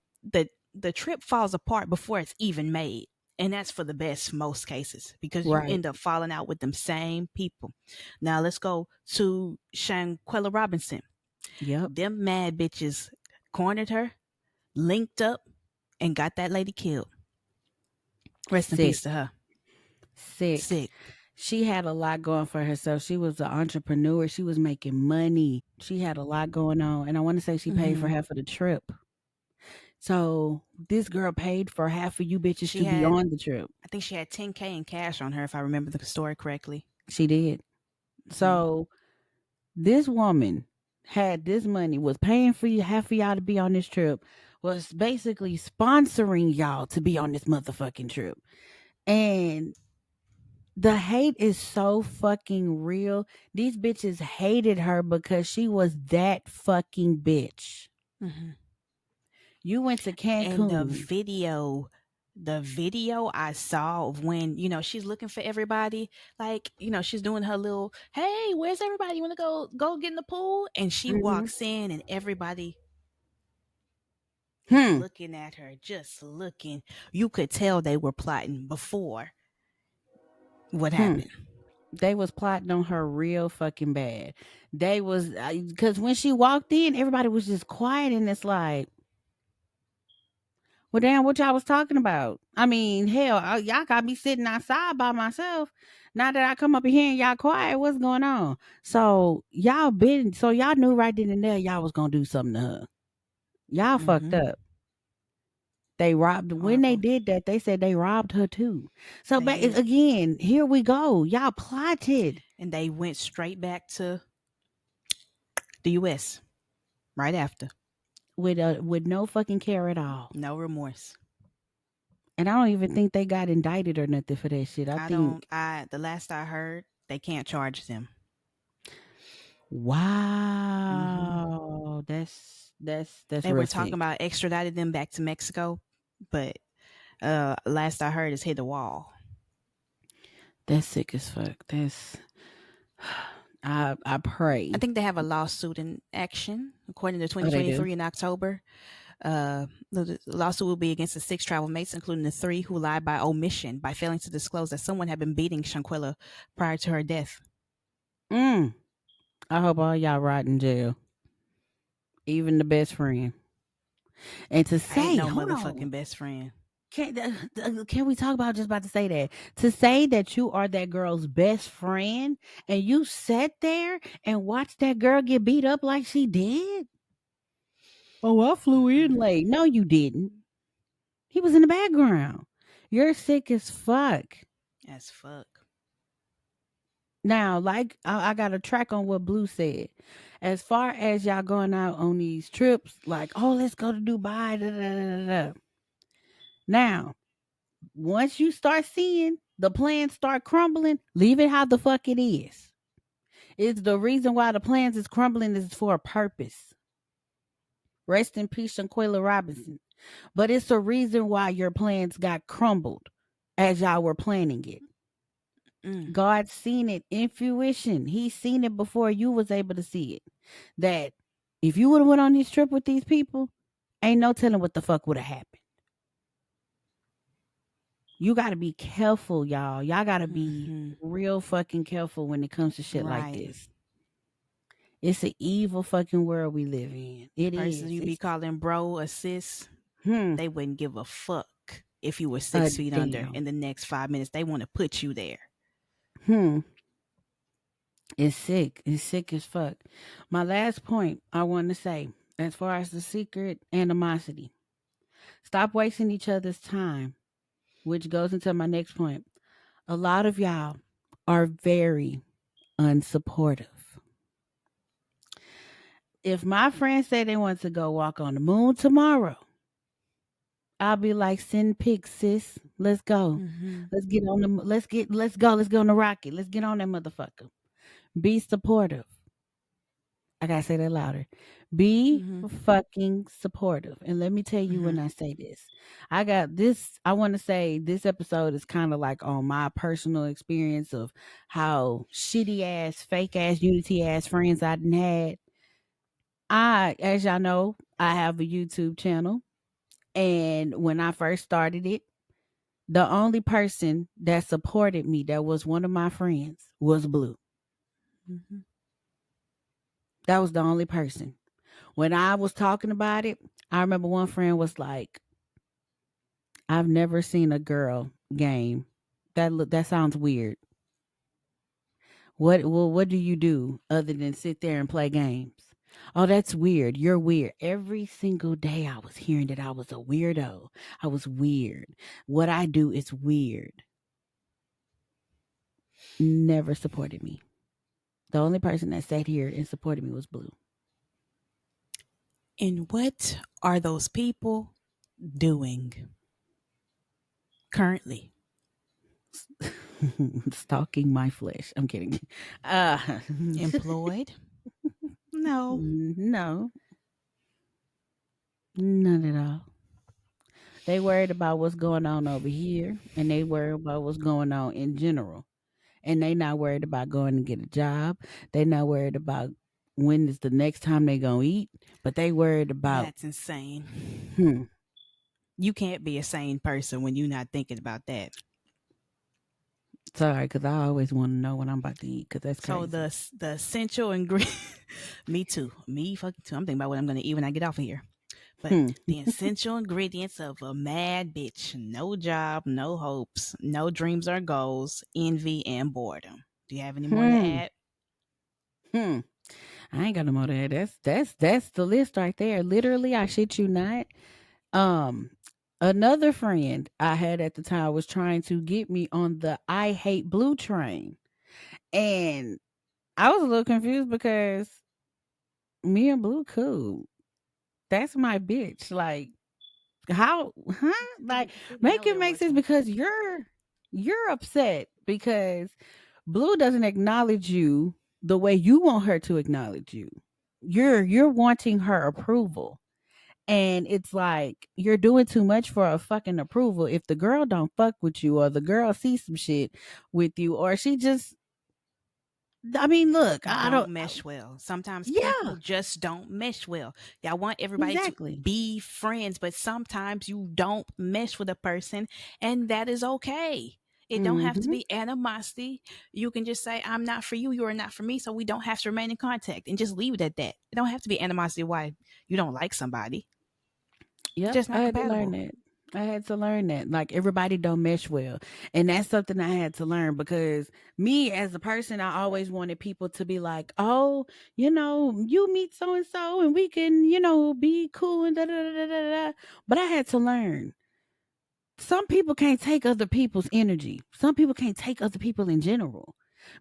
the trip falls apart before it's even made. And that's for the best most cases because you
Right.
end up falling out with them same people. Now let's go to Shanquella Robinson.
Yep.
Them mad bitches cornered her, linked up, and got that lady killed. Rest in
Sick.
peace to her.
Sick.
Sick.
She had a lot going for herself. She was an entrepreneur. She was making money. She had a lot going on. And I want to say she paid for
Hmm.
half of the trip. So this girl paid for half of you bitches
She
to be
had,
on the trip.
I think she had 10K in cash on her, if I remember the story correctly.
She did.
Hmm.
So this woman had this money, was paying for you half of y'all to be on this trip, was basically sponsoring y'all to be on this motherfucking trip. And the hate is so fucking real. These bitches hated her because she was that fucking bitch.
Hmm.
You went to
And
Cancun.
the video I saw of when, she's looking for everybody, like, she's doing her little, hey, where's everybody? You want to go get in the pool? And she
Hmm.
walks in and everybody is
Hmm.
looking at her, just looking. You could tell they were plotting before what
Hmm.
happened.
They was plotting on her real fucking bad. They was because when she walked in, everybody was just quiet, and it's like, well, damn, what y'all was talking about? I mean, hell, y'all got me sitting outside by myself. Now that I come up in here and y'all quiet, what's going on? So y'all knew right then and there y'all was gonna do something to her. Y'all fucked
Hmm.
up. They robbed when they
Horrible.
did that. They said they robbed her too. So
They
back
did.
again, here we go. Y'all plotted
And they went straight back to the US right after.
with no fucking care at all.
No remorse.
And I don't even think they got indicted or nothing for that shit. I
I don't,
think,
the last I heard, they can't charge them. Hmm.
wow, that's
They
real
were talking
sick.
about extraditing them back to Mexico, but last I heard, it's hit the wall.
That's sick as fuck. That's I
I
pray.
think they have a lawsuit in action, according to
Oh, they do.
2023 in October. The lawsuit will be against the six travel mates, including the three who lied by omission by failing to disclose that someone had been beating Shanquella prior to her death.
Mm. I hope all y'all rot in jail, even the best friend. And to
Ain't
say,
no
hold on,
motherfucking best friend.
can we talk about just about to say that? To say that you are that girl's best friend and you sat there and watched that girl get beat up like she did? Oh, I flew in
Hmm.
late. No, you didn't. He was in the background. You're sick as fuck.
As fuck.
Now, like I got a track on what Blue said. As far as y'all going out on these trips, like, oh, let's go to Dubai. Da, da, da, da, da. Now, once you start seeing the plans start crumbling, leave it how the fuck it is. It's the reason why the plans is crumbling is for a purpose. Rest in peace, Shanquella Robinson. But it's the reason why your plans got crumbled as y'all were planning it.
Mm.
God seen it in fruition. He seen it before you was able to see it. That if you would have went on this trip with these people, ain't no telling what the fuck would have happened. You got to be careful, y'all. Y'all got to be
Hmm.
real fucking careful when it comes to shit like
Right.
this. It's an evil fucking world we live in.
The
It
person
is.
you be
It's
calling bro or sis,
hmm
they wouldn't give a fuck if you were
a
6 feet under
damn.
in the next 5 minutes. They want to put you there.
Hmm. It's sick. It's sick as fuck. My last point I want to say, as far as the secret animosity, stop wasting each other's time, which goes into my next point. A lot of y'all are very unsupportive. If my friends say they want to go walk on the moon tomorrow, I'll be like, send pics, sis. Let's go.
Mm-hmm.
Let's get on the let's go. Let's go on the rocket. Let's get on that motherfucker. Be supportive. I gotta say that louder. Be
Mm-hmm.
fucking supportive. And let me tell you
Mm-hmm.
when I say this. I got this, I want to say this episode is kind of like on my personal experience of how shitty ass, fake ass, unity ass friends I done had. As y'all know, I have a YouTube channel. And when I first started it, the only person that supported me that was one of my friends was Blue.
Mm-hmm.
That was the only person. When I was talking about it, I remember one friend was like, "I've never seen a girl game. That sounds weird. What do you do other than sit there and play games?" "Oh, that's weird. You're weird." Every single day I was hearing that I was a weirdo. I was weird. What I do is weird. Never supported me. The only person that sat here and supported me was Blue.
And what are those people doing currently?
Stalking my flesh. I'm kidding. Uh,
Employed? No.
no, none at all. They worried about what's going on over here, and they worried about what's going on in general. And they not worried about going to get a job. They not worried about when is the next time they gonna eat, but they worried about,
That's insane.
hmm.
You can't be a sane person when you're not thinking about that.
Sorry, because I always want to know what I'm about to eat, because that's
So
crazy.
the essential ingredient. Me too. Me fucking too. I'm thinking about what I'm gonna eat when I get off of here. But
Hmm.
the essential ingredients of a mad bitch: no job, no hopes, no dreams or goals, envy, and boredom. Do you have any more to
Hmm.
add?
Hmm. I ain't got no more to add. That's the list right there. Literally, I shit you not. Um, Another friend I had at the time was trying to get me on the I hate blue train. And I was a little confused because me and Blue cool. That's my bitch. Like, how, huh? Like,
Didn't
make
know
it
there
make
was
sense
one.
because you're upset because Blue doesn't acknowledge you the way you want her to acknowledge you. You're wanting her approval. And it's like you're doing too much for a fucking approval. If the girl don't fuck with you or the girl sees some shit with you or she just, I mean, look, I
Don't
don't,
mesh well. Sometimes people
yeah,
just don't mesh well. Y'all want everybody to
exactly.
be friends, but sometimes you don't mesh with a person, and that is okay. It don't have to
Mhm.
be animosity. You can just say, I'm not for you, you are not for me, so we don't have to remain in contact and just leave it at that. It don't have to be animosity why you don't like somebody. It's
Yep,
just
I
not
had to learn
compatible.
that. I had to learn that. Like everybody don't mesh well. And that's something I had to learn because me as a person, I always wanted people to be like, "Oh, you meet so and so and we can, be cool and da da da da da." Da." But I had to learn some people can't take other people's energy. Some people can't take other people in general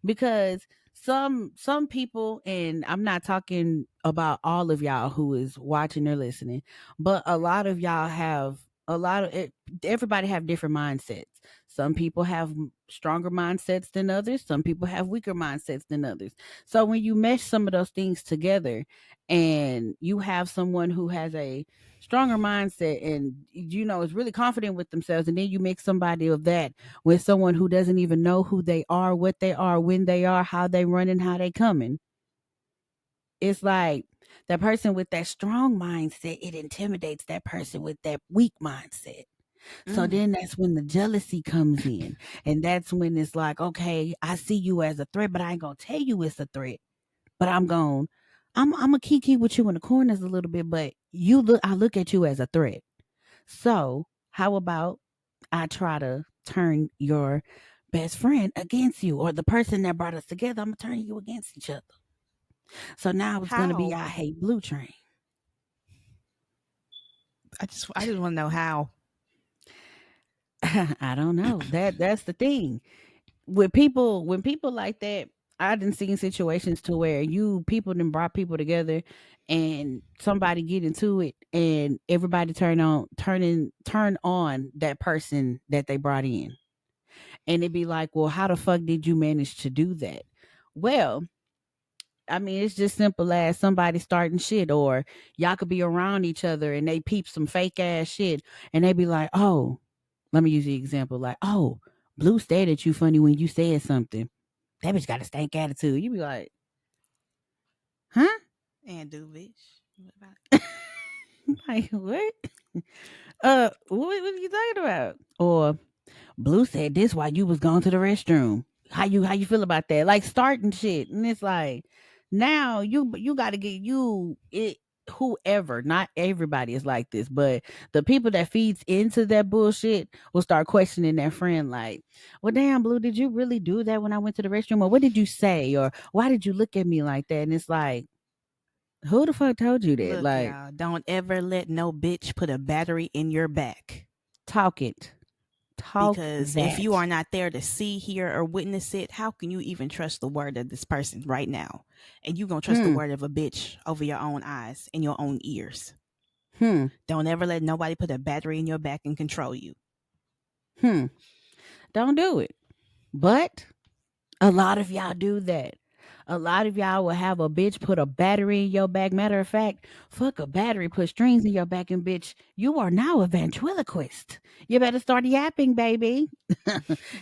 because some people, and I'm not talking about all of y'all who is watching or listening, but a lot of y'all have a lot of it, everybody have different mindsets. Some people have stronger mindsets than others. Some people have weaker mindsets than others. So when you mesh some of those things together and you have someone who has a stronger mindset and is really confident with themselves, and then you make somebody of that with someone who doesn't even know who they are, what they are, when they are, how they run, and how they coming. It's like that person with that strong mindset, it intimidates that person with that weak mindset. So
Mm.
then that's when the jealousy comes in, and that's when it's like, okay, I see you as a threat, but I ain't gonna tell you it's a threat, but I'm a kiki with you in the corners a little bit, but I look at you as a threat. So, how about I try to turn your best friend against you or the person that brought us together? I'm going to turn you against each other. So now it's going to be
How?
I hate blue train.
I just want to know how.
I don't know. That's the thing. With people when people like that, I done seen situations to where you people done brought people together and somebody get into it and everybody turn on that person that they brought in. And it'd be like, well, how the fuck did you manage to do that? Well, I mean, it's just simple as somebody starting shit, or y'all could be around each other and they peep some fake ass shit and they be like, oh, let me use the example, like, oh, Blue stared at you funny when you said something. That bitch got a stank attitude. You be like, huh?
And do bitch. What about
Like, what? What are you talking about? Or Blue said this while you was going to the restroom. How you feel about that? Like starting shit, and it's like now you got to get you it. Whoever, not everybody is like this, but the people that feeds into that bullshit will start questioning their friend. Like, well, damn, Blue, did you really do that when I went to the restroom, or what did you say, or why did you look at me like that? And it's like, who the fuck told you that?
Look,
Like,
y'all, don't ever let no bitch put a battery in your back.
talk it, talk
Because if you
that.
are not there to see, hear, or witness it, how can you even trust the word of this person right now? And you gonna trust the
Hmm.
word of a bitch over your own eyes and your own ears.
Hmm.
Don't ever let nobody put a battery in your back and control you.
Hmm. Don't do it. But a lot of y'all do that. A lot of y'all will have a bitch put a battery in your back. Matter of fact, fuck a battery, put strings in your back, and bitch, you are now a ventriloquist. You better start yapping, baby.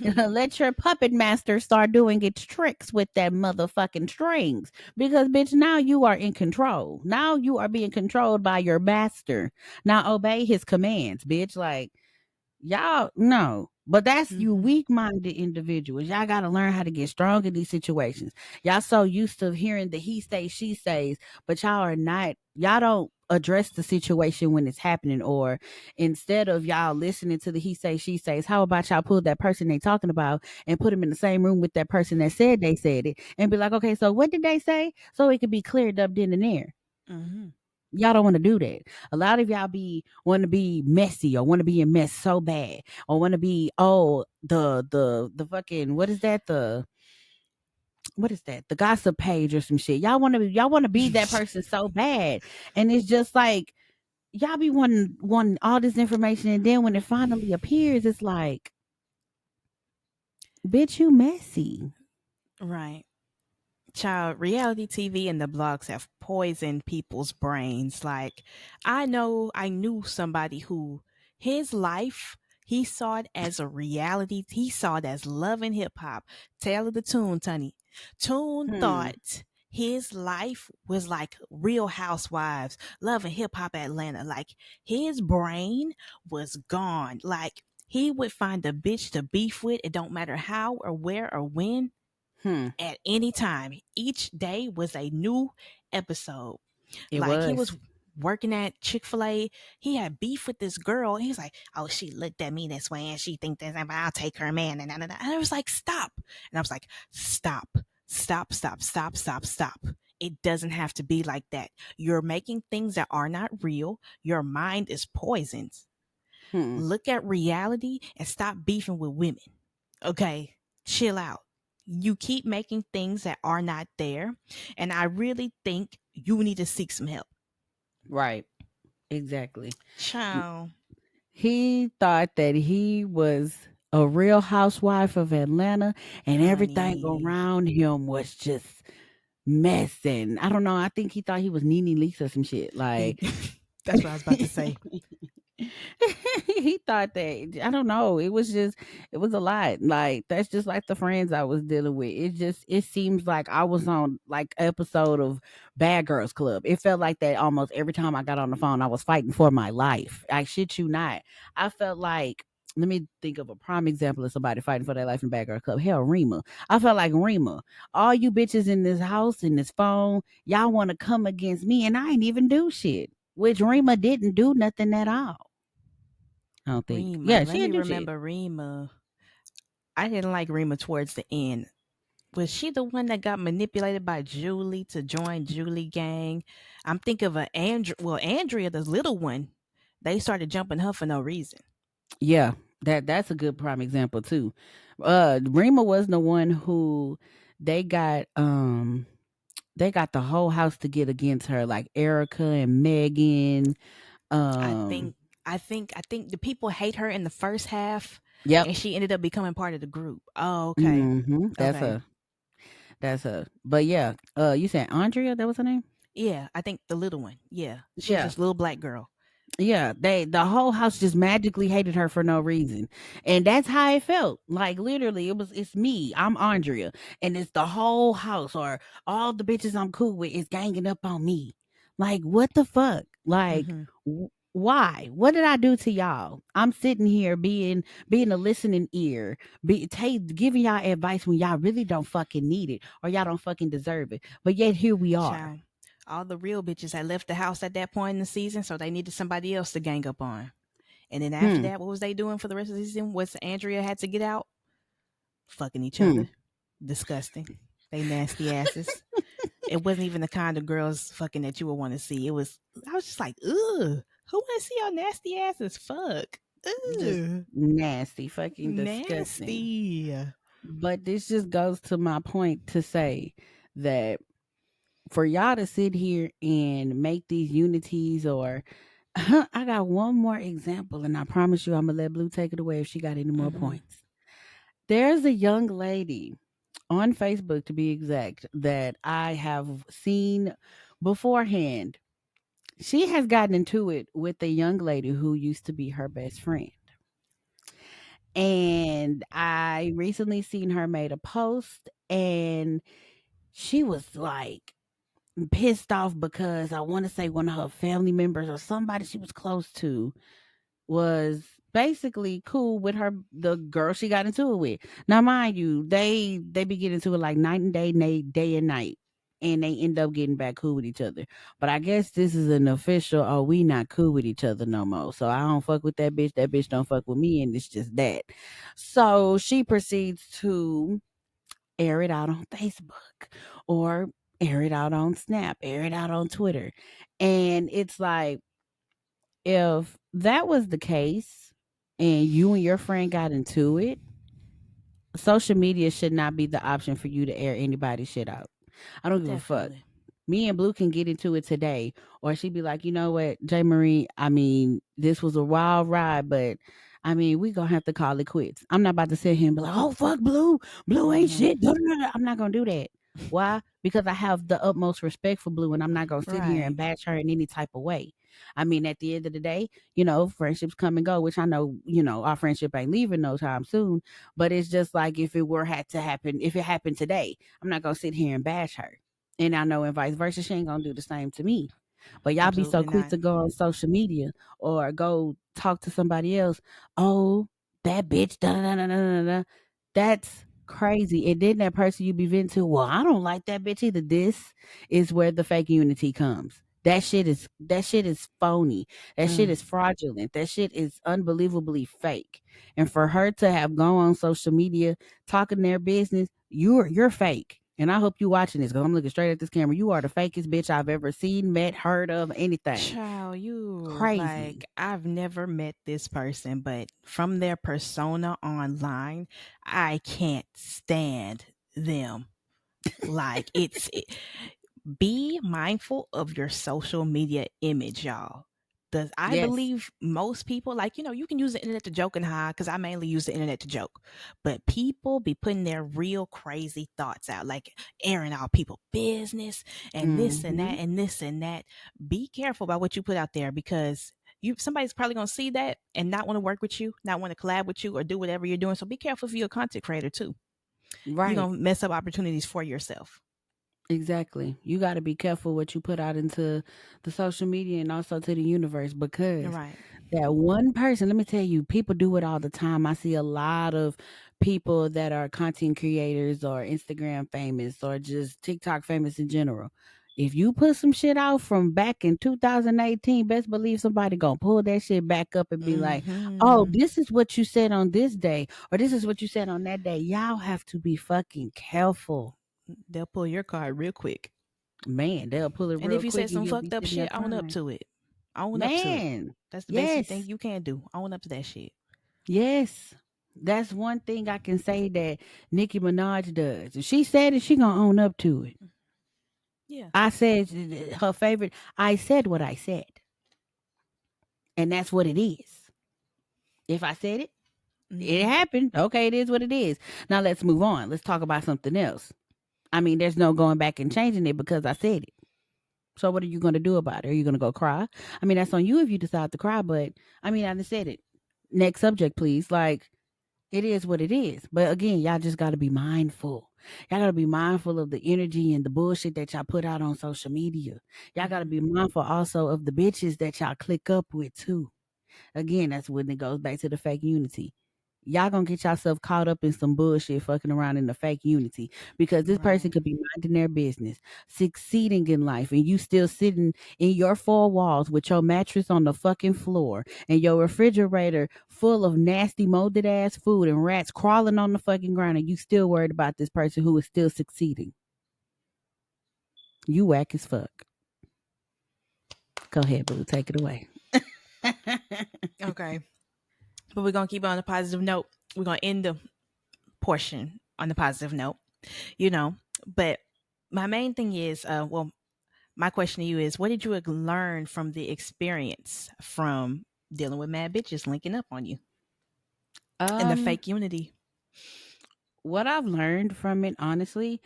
Let your puppet master start doing its tricks with that motherfucking strings. Because, bitch, now you are in control. Now you are being controlled by your master. Now obey his commands, bitch. Like, y'all no, but that's you
Hmm.
weak minded individuals. Y'all got to learn how to get strong in these situations. Y'all so used to hearing the he says, she says, but y'all are not, y'all don't address the situation when it's happening. Or instead of y'all listening to the he says, she says, how about y'all pull that person they talking about and put them in the same room with that person that said they said it and be like, okay, so what did they say? So it could be cleared up then and there.
Hmm.
Y'all don't want to do that. A lot of y'all be want to be messy or want to be in mess so bad or want to be the fucking what is that, the gossip page or some shit. Y'all want to be that person so bad, and it's just like y'all be wanting all this information, and then when it finally appears, it's like, bitch, you messy.
Right. Child, reality TV and the blogs have poisoned people's brains. Like, I knew somebody who his life, he saw it as a reality. He saw it as love and hip hop. Tale of the Tune, Tunny. Tune
Hmm.
thought his life was like Real Housewives, Love and Hip Hop Atlanta. Like, his brain was gone. Like, he would find a bitch to beef with. It don't matter how or where or when,
Hmm.
at any time. Each day was a new episode.
It
Like, he was
was.
working at Chick-fil-A. He had beef with this girl. He's like, oh, she looked at me this way and she think this, but I'll take her man. And I was like, stop. And I was like, stop, stop, stop, stop, stop, stop. It doesn't have to be like that. You're making things that are not real. Your mind is poisoned.
Hmm.
Look at reality and stop beefing with women. Okay, chill out. You keep making things that are not there. And I really think you need to seek some help.
Right. Exactly.
Child,
He thought that he was a real housewife of Atlanta and everything
honey.
around him was just messing. I don't know. I think he thought he was Nene Leakes or some shit.
He
Like,
that's what I was about to say.
he thought that, I don't know, it was a lot. Like, that's just like the friends I was dealing with. It seems like I was on like episode of Bad Girls Club. It felt like that almost every time I got on the phone. I was fighting for my life. I shit you not. I felt like, let me think of a prime example of somebody fighting for their life in Bad Girls Club. Hell, Rima. I felt like Rima. All you bitches in this house, in this phone, y'all want to come against me, and I ain't even do shit. Which Rima didn't do nothing at all. I don't think.
Rima.
Yeah,
Let
she
me
didn't do shit.
remember Rima. I didn't like Rima towards the end. Was she the one that got manipulated by Julie to join Julie gang? I'm thinking of Andrea, the little one. They started jumping her for no reason.
Yeah, that's a good prime example too. Rima was the one who they got um they got the whole house to get against her, like Erica and Megan.
I
Um,
think I think the people hate her in the first half,
yep.
and she ended up becoming part of the group. Oh, okay.
That's
Okay.
a that's a. But yeah, you said Andrea, that was her name?
Yeah, I think the little one. Yeah. She was
Yeah.
just a little black girl.
Yeah, the whole house just magically hated her for no reason. And that's how it felt. Like literally it's me. I'm Andrea. And it's the whole house or all the bitches I'm cool with is ganging up on me. Like what the fuck? Like
Mhm.
why? What did I do to y'all? I'm sitting here being a listening ear, giving y'all advice when y'all really don't fucking need it or y'all don't fucking deserve it. But yet here we are.
Child. All the real bitches had left the house at that point in the season, so they needed somebody else to gang up on. And then after
Hmm.
that, what was they doing for the rest of the season? Was Andrea had to get out? Fucking each
Hmm.
other. Disgusting. They nasty asses. It wasn't even the kind of girls fucking that you would want to see. It was I was just like, ugh, who wanna see your nasty asses fuck?
Just
Ugh.
nasty, fucking disgusting.
Nasty.
But this just goes to my point to say that for y'all to sit here and make these unities or I got one more example and I promise you I'm gonna let Blue take it away if she got any more
Hmm.
points. There's a young lady on Facebook to be exact that I have seen beforehand. She has gotten into it with a young lady who used to be her best friend. And I recently seen her made a post and she was like pissed off because I want to say one of her family members or somebody she was close to was basically cool with her the girl she got into it with. Now mind you, they be getting into it like night and day and night. And they end up getting back cool with each other. But I guess this is an official, oh, we not cool with each other no more. So I don't fuck with that bitch don't fuck with me, and it's just that. So she proceeds to air it out on Facebook or air it out on Snap, air it out on Twitter. And it's like, if that was the case and you and your friend got into it, social media should not be the option for you to air anybody's shit out. I don't give a fuck.
Definitely.
Me and Blue can get into it today. Or she'd be like, you know what, J. Marie, I mean, this was a wild ride, but I mean, we gonna have to call it quits. I'm not about to sit here and be like, oh fuck Blue. Blue ain't
Hmm.
shit. Da, da, da, da. I'm not gonna do that. Why? Because I have the utmost respect for Blue and I'm not gonna sit here and
Right.
bash her in any type of way. I mean, at the end of the day, you know, friendships come and go, which I know, you know, our friendship ain't leaving no time soon. But it's just like if it were had to happen, if it happened today, I'm not gonna sit here and bash her. And I know and vice versa, she ain't gonna do the same to me. But y'all be so
Absolutely
quick
not.
to go on social media or go talk to somebody else. Oh, that bitch, da da da da da da. That's crazy. And then that person you be venting to, well, I don't like that bitch either. This is where the fake unity comes. That shit is phony. That shit
Mm.
is fraudulent. That shit is unbelievably fake. And for her to have gone on social media talking their business, you're fake. And I hope you watching this because I'm looking straight at this camera. You are the fakest bitch I've ever seen, met, heard of, anything.
Child, you like
Crazy.
I've never met this person, but from their persona online, I can't stand them. Like be mindful of your social media image, y'all. Does I
Yes.
believe most people like you can use the internet to joke and hide because I mainly use the internet to joke, but people be putting their real crazy thoughts out, like airing out people business and this and that
Mhm.
and this and that. Be careful about what you put out there because somebody's probably gonna see that and not want to work with you, not want to collab with you or do whatever you're doing. So be careful if you're a content creator too. You're
Right.
gonna mess up opportunities for yourself.
Exactly. You got to be careful what you put out into the social media and also to the universe because
Right.
that one person, let me tell you, people do it all the time. I see a lot of people that are content creators or Instagram famous or just TikTok famous in general. If you put some shit out from back in 2018, best believe somebody gonna pull that shit back up and be like, "Oh,
Hmm.
this is what you said on this day, or this is what you said on that day." Y'all have to be fucking careful.
They'll pull your card real quick.
Man, they'll pull it
And if
real
you said
quick and
some
you'll be
fucked up
sitting there
shit, own up
crying.
to it. Own up to it.
Man,
That's the best you think
yes,
you can do. Own up to that shit.
yes, That's one thing I can say that Nicki Minaj does. If she said it, she gonna own up to it.
Yeah.
I said her favorite. I said what I said, and that's what it is. If I said it, it
Hmm.
happened. Okay, it is what it is. Now let's move on. Let's talk about something else. I mean, there's no going back and changing it because I said it. So what are you going to do about it? Are you going to go cry? I mean, that's on you if you decide to cry, but I mean, I just said it. Next subject, please. Like, it is what it is. But again, y'all just got to be mindful. Y'all got to be mindful of the energy and the bullshit that y'all put out on social media. Y'all got to
Hmm.
be mindful also of the bitches that y'all click up with too. Again, that's when it goes back to the fake unity. Y'all gonna get yourself caught up in some bullshit fucking around in the fake unity because this person
Right.
could be minding their business, succeeding in life, and you still sitting in your four walls with your mattress on the fucking floor and your refrigerator full of nasty molded ass food and rats crawling on the fucking ground, and you still worried about this person who is still succeeding. You whack as fuck. Go ahead, boo. Take it away.
Okay. But we're gonna keep it on a positive note. We're gonna end the portion on the positive note, you know. But my main thing is, well, my question to you is, what did you learn from the experience from dealing with mad bitches linking up on you and the
um,
fake unity?
what I've learned from it, honestly,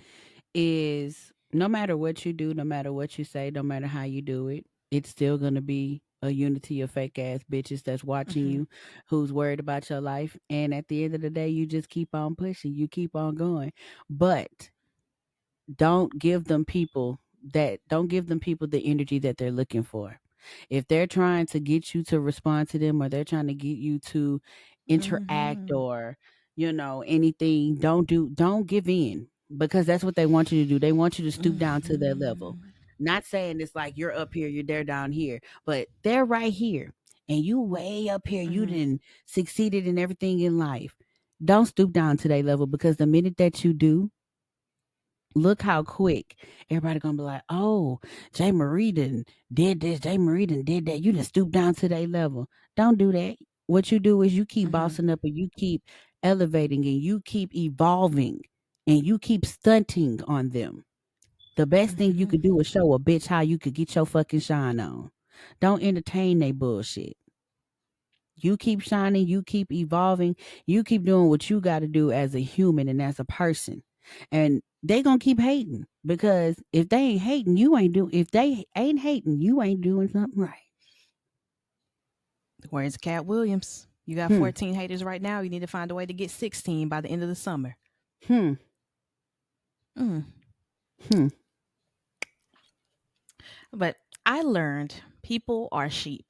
is no matter what you do, no matter what you say, no matter how you do it, it's still gonna be a unity of fake ass bitches that's watching
Hmm.
you, who's worried about your life. And at the end of the day, you just keep on pushing, you keep on going. But don't give them people the energy that they're looking for. If they're trying to get you to respond to them or they're trying to get you to interact
Hmm.
or anything, don't give in because that's what they want you to do. They want you to stoop down to their level.
Hmm.
Not saying it's like you're up here, you're there down here, but they're right here and you way up here. You
Hmm.
didn't succeeded in everything in life. Don't stoop down to their level because the minute that you do, look how quick everybody gonna be like, oh, Jay Marie did this, Jay Marie did that. You didn't stoop down to their level. Don't do that. What you do is you keep
Hmm.
bossing up and you keep elevating and you keep evolving and you keep stunting on them. The best thing you
Hmm.
could do is show a bitch how you could get your fucking shine on. Don't entertain they bullshit. You keep shining, you keep evolving, you keep doing what you got to do as a human and as a person. And they going to keep hating because if they ain't hating, you ain't doing if they ain't hating, you ain't doing something right.
Where's Cat Williams? You got
Hmm.
14 haters right now. You need to find a way to get 16 by the end of the summer.
Hmm.
Mm.
Hmm.
But I learned people are sheep.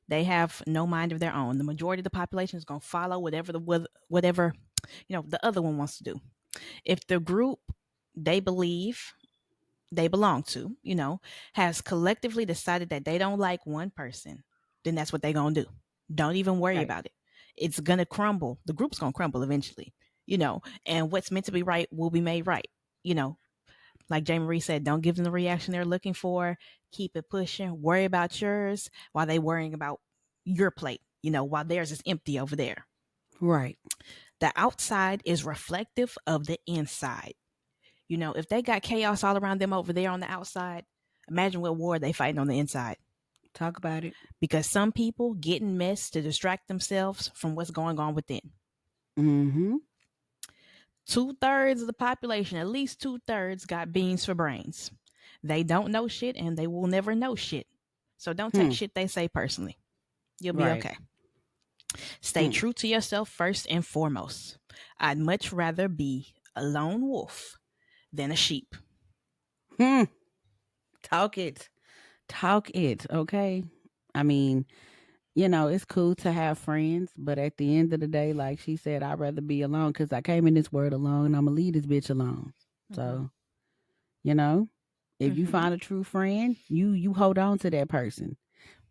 They have no mind of their own. The majority of the population is going to follow whatever the other one wants to do. If the group they believe they belong to, has collectively decided that they don't like one person, then that's what they're going to do. Don't even worry
Right.
about it. It's going to crumble. The group's going to crumble eventually, and what's meant to be right will be made right. You know, like Jay Marie said, don't give them the reaction they're looking for. Keep it pushing. Worry about yours while they worrying about your plate, while theirs is empty over there.
Right.
The outside is reflective of the inside. If they got chaos all around them over there on the outside, imagine what war they fighting on the inside.
Talk about it.
Because some people get in mess to distract themselves from what's going on within.
Mhm.
2/3 of the population, at least 2/3, got beans for brains. They don't know shit and they will never know shit. So don't take
Hmm.
shit they say personally. You'll be
Right.
okay. Stay
Hmm.
true to yourself first and foremost. I'd much rather be a lone wolf than a sheep.
Hmm. Talk it. Talk it, okay? I mean, it's cool to have friends, but at the end of the day, like she said, I'd rather be alone because I came in this world alone and I'm going to leave this bitch alone.
Mm-hmm.
So, you know, if you
Mm-hmm.
find a true friend, you hold on to that person.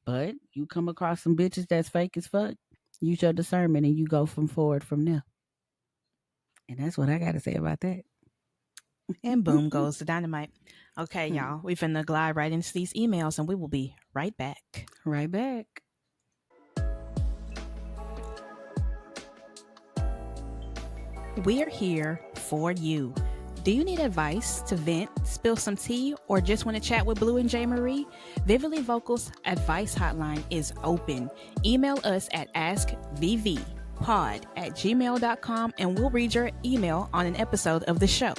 But you come across some bitches that's fake as fuck, use your discernment and you go from forward from there. And that's what I got to say about that.
And boom goes the dynamite. Okay,
Hmm.
y'all, we finna glide right into these emails and we will be right back.
Right back.
We're here for you. Do you need advice to vent, spill some tea, or just want to chat with Blue and J. Marie? Vividly Vocals advice hotline is open. Email us at askvvpod@gmail.com and we'll read your email on an episode of the show.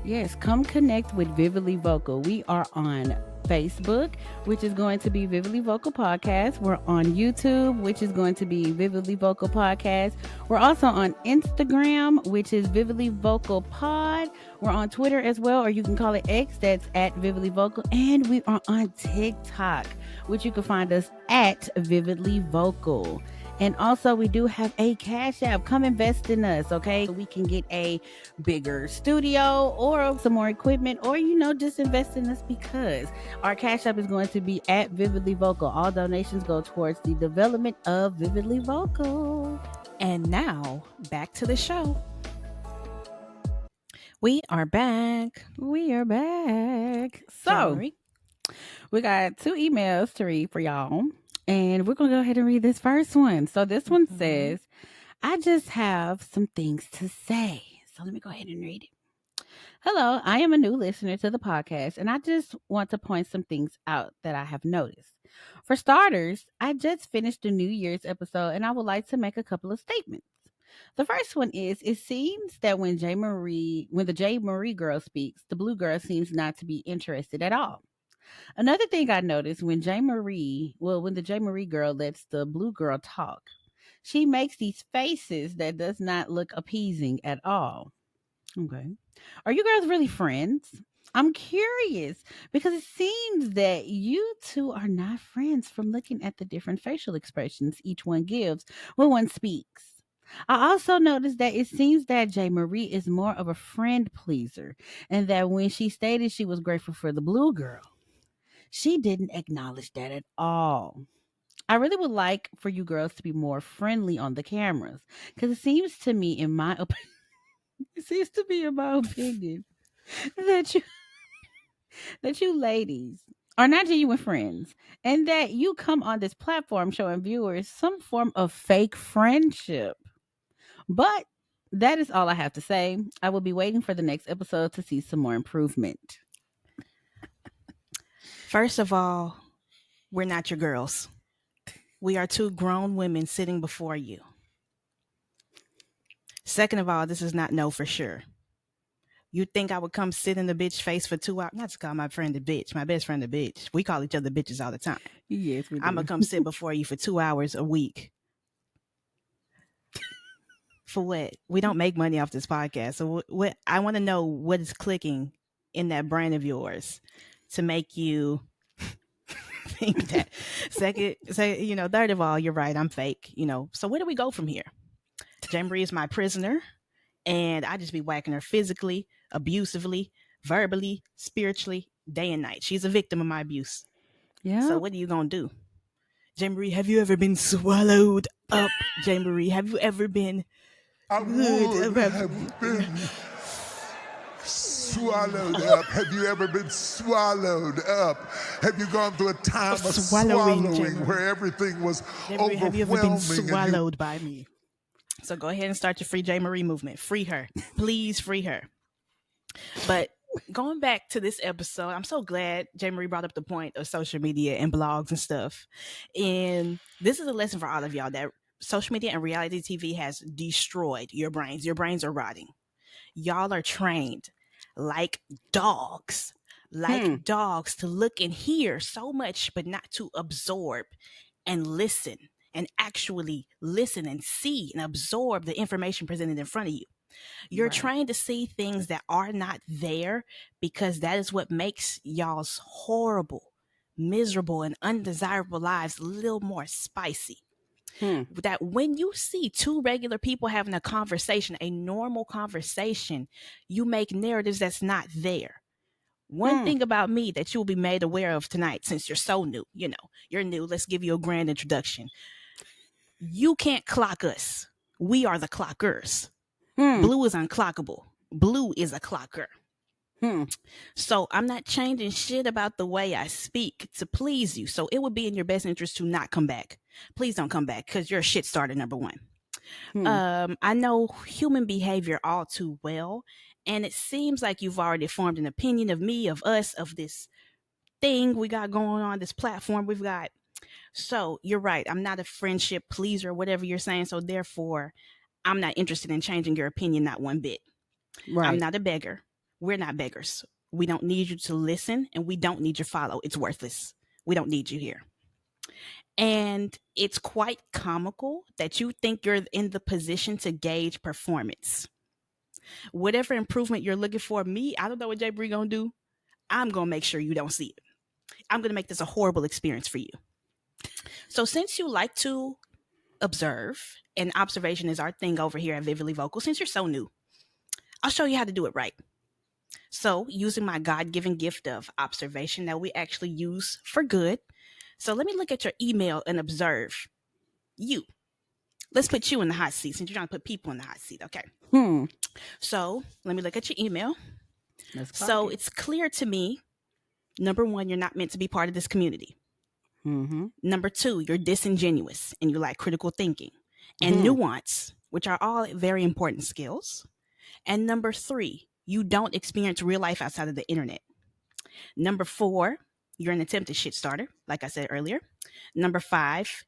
Yes, come connect with Vividly Vocal. We are on Facebook, which is going to be Vividly Vocal Podcast. We're on YouTube, which is going to be Vividly Vocal Podcast. We're also on Instagram, which is Vividly Vocal Pod. We're on Twitter as well, or you can call it X, that's at Vividly Vocal. And we are on TikTok, which you can find us at Vividly Vocal. And also, we do have a Cash App. Come invest in us, okay? We can get a bigger studio or some more equipment, or, just invest in us because our Cash App is going to be at Vividly Vocal. All donations go towards the development of Vividly Vocal.
And now, back to the show. We are back.
We are back. So,
January.
we got 2 emails to read for y'all. And we're going to go ahead and read this first one. So this one says, I just have some things to say. So let me go ahead and read it. Hello, I am a new listener to the podcast, and I just want to point some things out that I have noticed. For starters, I just finished the New Year's episode, and I would like to make a couple of statements. The first one is, it seems that when the J. Marie girl speaks, the blue girl seems not to be interested at all. Another thing I noticed when the J. Marie girl lets the blue girl talk, she makes these faces that does not look appeasing at all. Okay. Are you girls really friends? I'm curious because it seems that you two are not friends from looking at the different facial expressions each one gives when one speaks. I also noticed that it seems that J. Marie is more of a friend pleaser, and that when she stated she was grateful for the blue girl, she didn't acknowledge that at all. I really would like for you girls to be more friendly on the cameras because it seems to me, in my opinion, that you ladies are not genuine friends, and that you come on this platform showing viewers some form of fake friendship. But that is all I have to say. I will be waiting for the next episode to see some more improvement.
First of all, we're not your girls. We are 2 grown women sitting before you. Second of all, this is not no for sure. You think I would come sit in the bitch face for 2 hours? Not to call my friend a bitch, my best friend a bitch. We call each other bitches all the time.
Yes, we do.
I'm going to come sit before you for 2 hours a week. For what? We don't make money off this podcast. So what I want to know what is clicking in that brain of yours to make you think that. Third of all, you're right, I'm fake, So where do we go from here? Jamboree is my prisoner, and I just be whacking her physically, abusively, verbally, spiritually, day and night. She's a victim of my abuse.
Yeah.
So what are you gonna do? Jamboree, have you ever been swallowed up? Jamboree, have you ever been
I would have been swallowed up. Have you ever been swallowed up? Have you gone through a time of swallowing where everything was overwhelming?
Have you ever been swallowed by me? So go ahead and start your Free J. Marie movement. Free her. Please free her. But going back to this episode, I'm so glad J. Marie brought up the point of social media and blogs and stuff. And this is a lesson for all of y'all that social media and reality TV has destroyed your brains. Your brains are rotting. Y'all are trained like dogs, to look and hear so much, but not to absorb and listen and actually listen and see and absorb the information presented in front of you. You're trying to see things that are not there because that is what makes y'all's horrible, miserable, and undesirable lives a little more spicy. That when you see 2 regular people having a conversation, a normal conversation, you make narratives that's not there. One thing about me that you will be made aware of tonight, since you're so new, you're new. Let's give you a grand introduction. You can't clock us. We are the clockers. Blue is unclockable. Blue is a clocker. So I'm not changing shit about the way I speak to please you. So it would be in your best interest to not come back. Please don't come back because you're a shit starter, number 1.
Hmm.
I know human behavior all too well, and it seems like you've already formed an opinion of me, of us, of this thing we got going on, this platform we've got. So you're right. I'm not a friendship pleaser, whatever you're saying. So therefore, I'm not interested in changing your opinion, not one bit. I'm
Right.
not a beggar. We're not beggars. We don't need you to listen, and we don't need your follow. It's worthless. We don't need you here. And it's quite comical that you think you're in the position to gauge performance. Whatever improvement you're looking for, me, I don't know what Jay Bree gonna do. I'm gonna make sure you don't see it. I'm gonna make this a horrible experience for you. So since you like to observe, and observation is our thing over here at Vividly Vocal, since you're so new, I'll show you how to do it right. So, using my God given gift of observation that we actually use for good. So, let me look at your email and observe you. Let's put you in the hot seat since you're trying to put people in the hot seat. Okay.
Hmm.
So, let me look at your email.
Let's clock
So,
it.
it's clear to me number one, you're not meant to be part of this community.
Mm-hmm.
Number two, you're disingenuous and you like critical thinking and
Hmm.
nuance, which are all very important skills. And number three, you don't experience real life outside of the internet. Number four, you're an attempted shit starter, like I said earlier. Number five,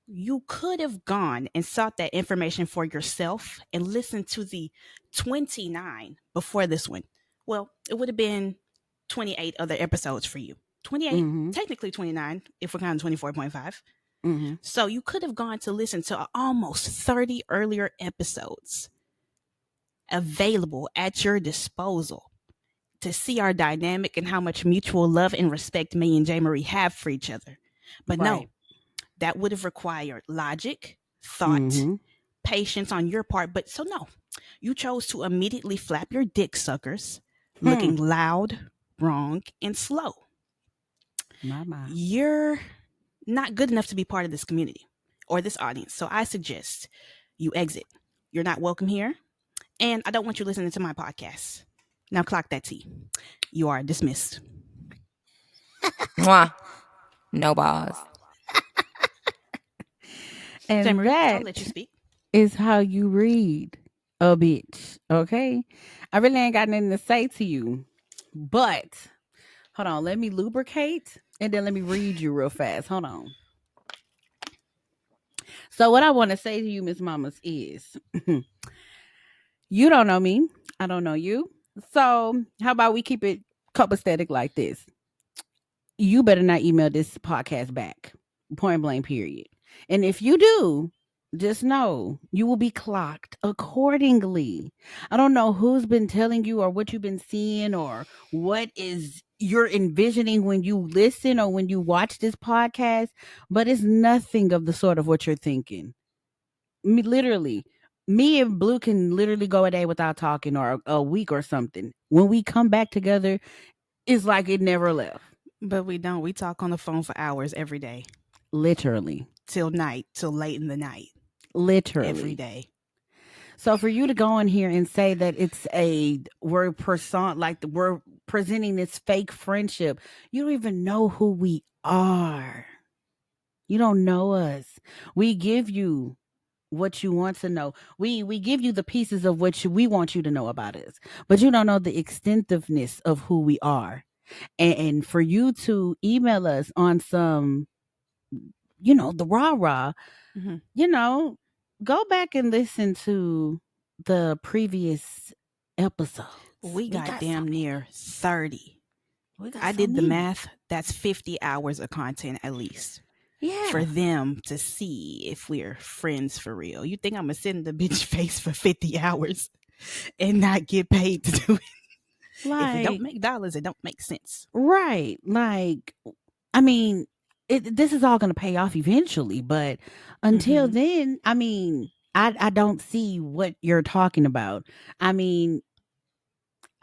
you could have gone and sought that information for yourself and listened to the 29 before this one. Well, it would have been 28 other episodes for you. 28,
Mm-hmm.
technically 29, if we're counting 24.5.
Mm-hmm.
So you could have gone to listen to almost 30 earlier episodes available at your disposal to see our dynamic and how much mutual love and respect me and J. Marie have for each other. But no,
Right.
that would have required logic, thought,
Mm-hmm.
patience on your part. But so no, you chose to immediately flap your dick suckers,
Hmm.
looking loud, wrong, and slow.
My.
You're not good enough to be part of this community or this audience. So I suggest you exit. You're not welcome here. And I don't want you listening to my podcast. Now clock that T. You are dismissed.
Mwah. No balls.
J.
And
Marie, I'll let you
that
speak.
is how you read a bitch. Okay. I really ain't got nothing to say to you. But hold on, let me lubricate and then let me read you real fast. Hold on. So what I want to say to you, Miss Mamas, is you don't know me. I don't know you. So how about we keep it copacetic like this? You better not email this podcast back. Point blank, period. And if you do, just know you will be clocked accordingly. I don't know who's been telling you or what you've been seeing or what is you're envisioning when you listen or when you watch this podcast, but it's nothing of the sort of what you're thinking. Me, literally, me and Blue can literally go a day without talking or a week or something. When we come back together, it's like it never left.
But we don't. We talk on the phone for hours every day,
Literally.
till night, till late in the night, every
Literally.
day.
So for you to go in here and say that it's a we're person like we're presenting this fake friendship, you don't even know who we are. You don't know us. We give you what you want to know. We give you the pieces of what we want you to know about us, but you don't know the extensiveness of who we are. And for you to email us on some, the rah rah,
Mhm.
you know, go back and listen to the previous episodes.
We
We
got
got so
damn
many.
near 30.
We got
I
so
did the
many.
math. That's 50 hours of content at least for
Yeah.
them to see if we're friends for real. You think I'm going to sit in the bitch face for 50 hours and not get paid to do it? If it don't
Like,
make dollars, it don't make sense.
right. Like, I mean, this is all going to pay off eventually, but until
Hmm.
then, I mean, I don't see what you're talking about. I mean,